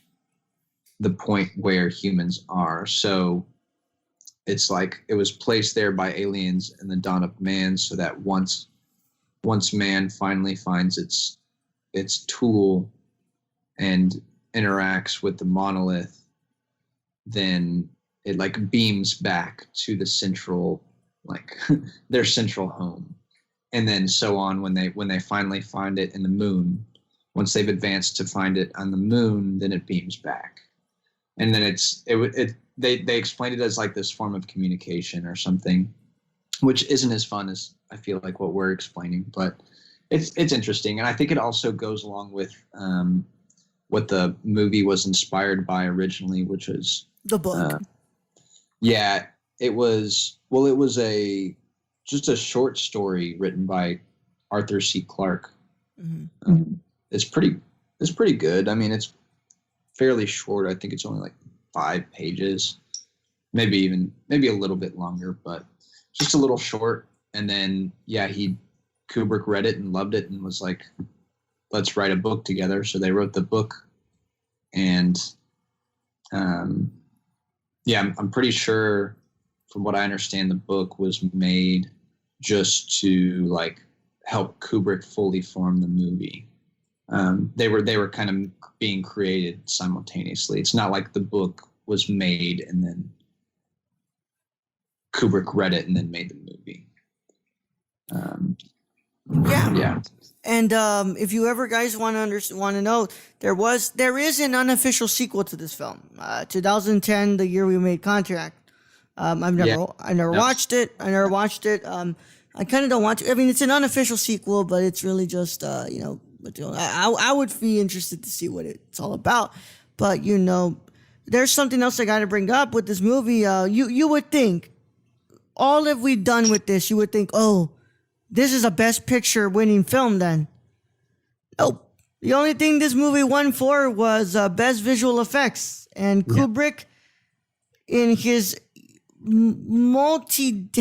the point where humans are. So it's like it was placed there by aliens in the dawn of man, so that once man finally finds its tool and interacts with the monolith, then it like beams back to the central, like their central home. And then so on, when they finally find it in the moon, once they've advanced to find it on the moon, then it beams back. And then they explained it as like this form of communication or something, which isn't as fun as I feel like what we're explaining, but it's interesting. And I think it also goes along with what the movie was inspired by originally, which was the book. Yeah, it was just a short story written by Arthur C. Clarke. Mm-hmm. It's pretty good. I mean, it's fairly short. I think it's only like 5 pages, maybe a little bit longer, but just a little short. And then, yeah, Kubrick read it and loved it and was like, let's write a book together. So they wrote the book. And, yeah, I'm pretty sure, from what I understand, the book was made just to like help Kubrick fully form the movie. They were kind of being created simultaneously. It's not like the book was made and then Kubrick read it and then made the movie. Yeah. And if you ever guys want to know, there is an unofficial sequel to this film. 2010, the year we made Contract. I never watched it. I kind of don't want to. I mean, it's an unofficial sequel, but it's really just I would be interested to see what it's all about. But there's something else I got to bring up with this movie. You would think, all have we done with this? You would think, oh, this is a Best Picture winning film then. Nope. The only thing this movie won for was Best Visual Effects. And Kubrick, in his multi-decade,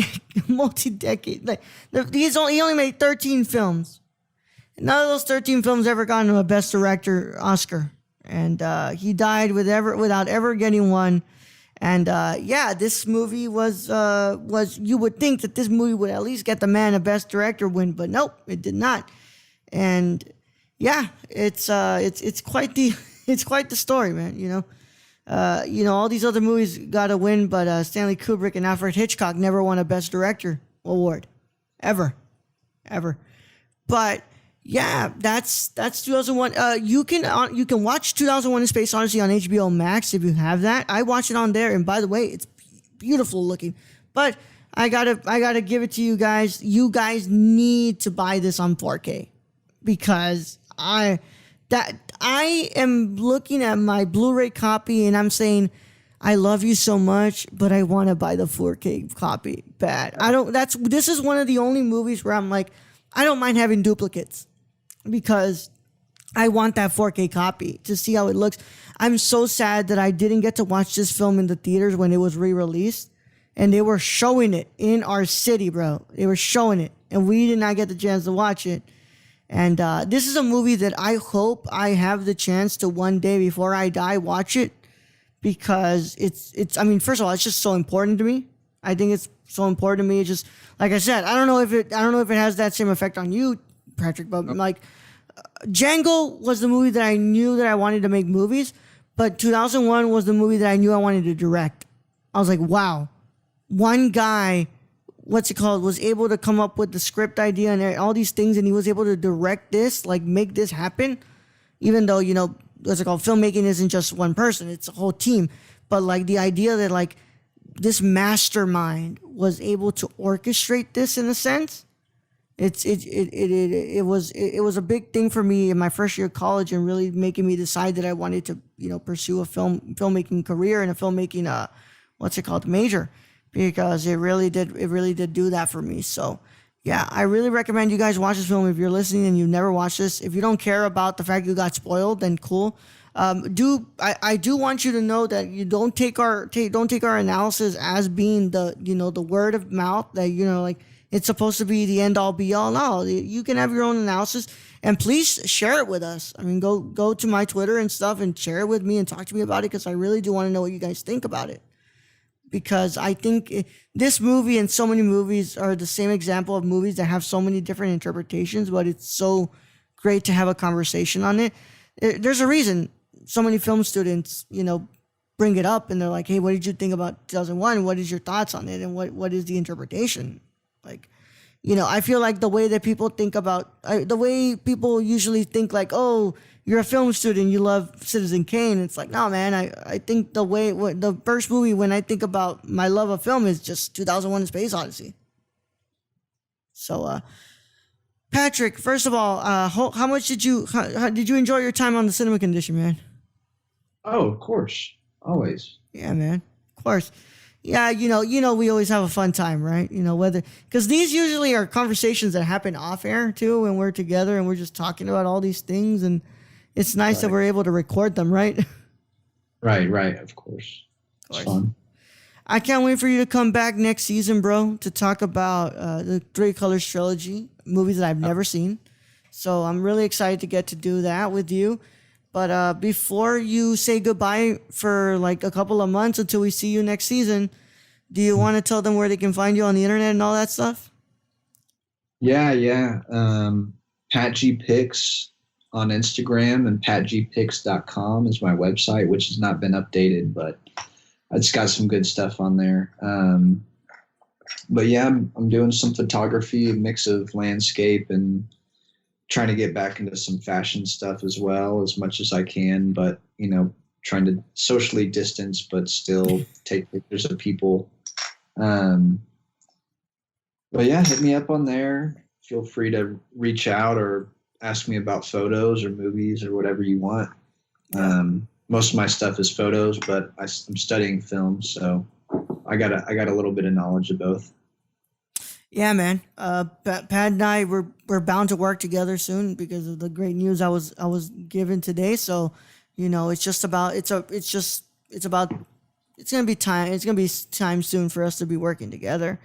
he only made 13 films. None of those 13 films ever got him a Best Director Oscar. And he died without ever getting one. And this movie was you would think that this movie would at least get the man a Best Director win, but nope, it did not. And yeah, it's quite the story, man. All these other movies got a win, but Stanley Kubrick and Alfred Hitchcock never won a Best Director award, ever. But yeah, that's 2001. You can watch 2001: A Space Odyssey on HBO Max if you have that. I watch it on there, and by the way, it's beautiful looking. But I gotta give it to you guys. You guys need to buy this on 4K because I am looking at my Blu-ray copy and I'm saying, I love you so much, but I want to buy the 4K copy bad. This is one of the only movies where I'm like, I don't mind having duplicates because I want that 4K copy to see how it looks. I'm so sad that I didn't get to watch this film in the theaters when it was re-released, and they were showing it in our city, bro. They were showing it, and we did not get the chance to watch it. And this is a movie that I hope I have the chance to one day before I die watch it, because it's. I mean, first of all, it's just so important to me. I think it's so important to me. It's just, like I said, I don't know if it has that same effect on you, Patrick, but like Django was the movie that I knew that I wanted to make movies, but 2001 was the movie that I knew I wanted to direct. I was like, wow, one guy, was able to come up with the script idea and all these things, and he was able to direct this, like make this happen, even though, filmmaking isn't just one person, it's a whole team. But like the idea that like this mastermind was able to orchestrate this in a sense, it was a big thing for me in my first year of college, and really making me decide that I wanted to pursue a filmmaking career and a filmmaking major, because it really did do that for me. So yeah, I really recommend you guys watch this film if you're listening and you've never watched this. If you don't care about the fact you got spoiled, then cool. I do want you to know that you don't take our analysis as being the word of mouth that it's supposed to be the end all be all. No, you can have your own analysis, and please share it with us. I mean, go to my Twitter and stuff and share it with me and talk to me about it, because I really do want to know what you guys think about it. Because I think this movie and so many movies are the same example of movies that have so many different interpretations, but it's so great to have a conversation on it. There's a reason so many film students, bring it up, and they're like, hey, what did you think about 2001? What is your thoughts on it? And what is the interpretation? Like, I feel like the way that people think about, the way people usually think like, oh, you're a film student, you love Citizen Kane. It's like, no, man, I think the first movie when I think about my love of film is just 2001: A Space Odyssey. So, Patrick, first of all, how much did you enjoy your time on the cinema condition, man? Oh, of course, always. Yeah, man, of course. Yeah, we always have a fun time, right? Because these usually are conversations that happen off air too, when we're together and we're just talking about all these things, and it's nice that we're able to record them, right? Right, of course. It's fun. I can't wait for you to come back next season, bro, to talk about the Three Colors trilogy, movies that I've never seen. So I'm really excited to get to do that with you. But before you say goodbye for like a couple of months until we see you next season, do you want to tell them where they can find you on the internet and all that stuff? Yeah. Pat G Pics on Instagram, and patgpics.com is my website, which has not been updated, but it's got some good stuff on there. But yeah, I'm doing some photography, a mix of landscape, and trying to get back into some fashion stuff as well, as much as I can, but, you know, trying to socially distance, but still take pictures of people. But yeah, hit me up on there. Feel free to reach out or ask me about photos or movies or whatever you want. Most of my stuff is photos, but I'm studying film, so I got a little bit of knowledge of both. Yeah, man. Pat and I we're bound to work together soon because of the great news I was given today. So, you know, it's gonna be time. It's gonna be time soon for us to be working together.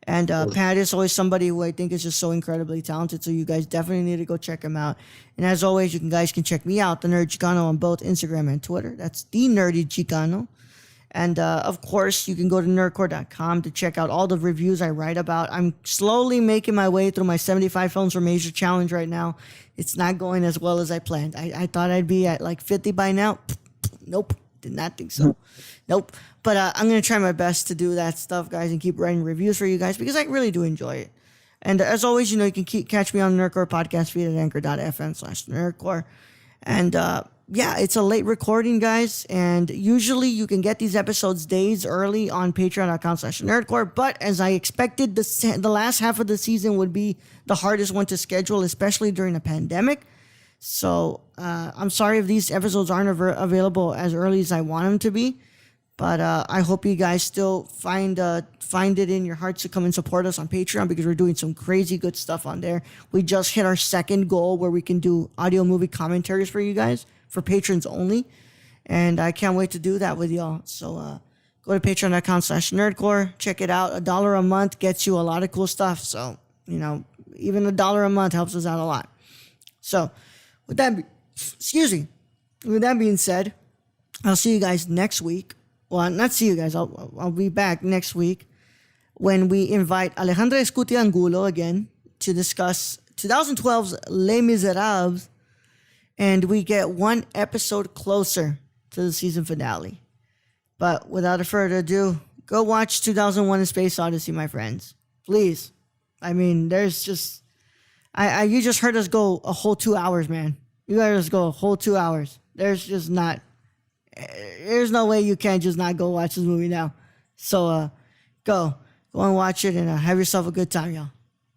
And Pat is always somebody who I think is just so incredibly talented. So you guys definitely need to go check him out. And as always, you guys can check me out, the Nerd Chicano, on both Instagram and Twitter. That's the Nerdy Chicano. And of course, you can go to nerdcore.com to check out all the reviews I write about. I'm slowly making my way through my 75 films for Major challenge right now. It's not going as well as I planned. I thought I'd be at like 50 by now. Nope. Did not think so. Nope. But I'm going to try my best to do that stuff, guys, and keep writing reviews for you guys because I really do enjoy it. And as always, you know, you can catch me on the Nerdcore podcast feed at anchor.fm/nerdcore. And yeah, it's a late recording, guys. And usually you can get these episodes days early on patreon.com/nerdcore. But as I expected, the last half of the season would be the hardest one to schedule, especially during a pandemic. So I'm sorry if these episodes aren't available as early as I want them to be, but I hope you guys still find it in your hearts to come and support us on Patreon because we're doing some crazy good stuff on there. We just hit our second goal where we can do audio movie commentaries for you guys, for patrons only, and I can't wait to do that with y'all. So go to patreon.com/nerdcore, check it out. $1 a month gets you a lot of cool stuff. So, you know, even $1 a month helps us out a lot. So with that being said, I'll see you guys next week. Well, not see you guys. I'll be back next week when we invite Alejandra Escuti Angulo again to discuss 2012's Les Miserables, and we get one episode closer to the season finale. But without further ado, go watch 2001: A Space Odyssey, my friends. Please. I mean, there's just... you just heard us go a whole 2 hours, man. You heard us go a whole 2 hours. There's no way you can't just not go watch this movie now. So, go and watch it and have yourself a good time, y'all.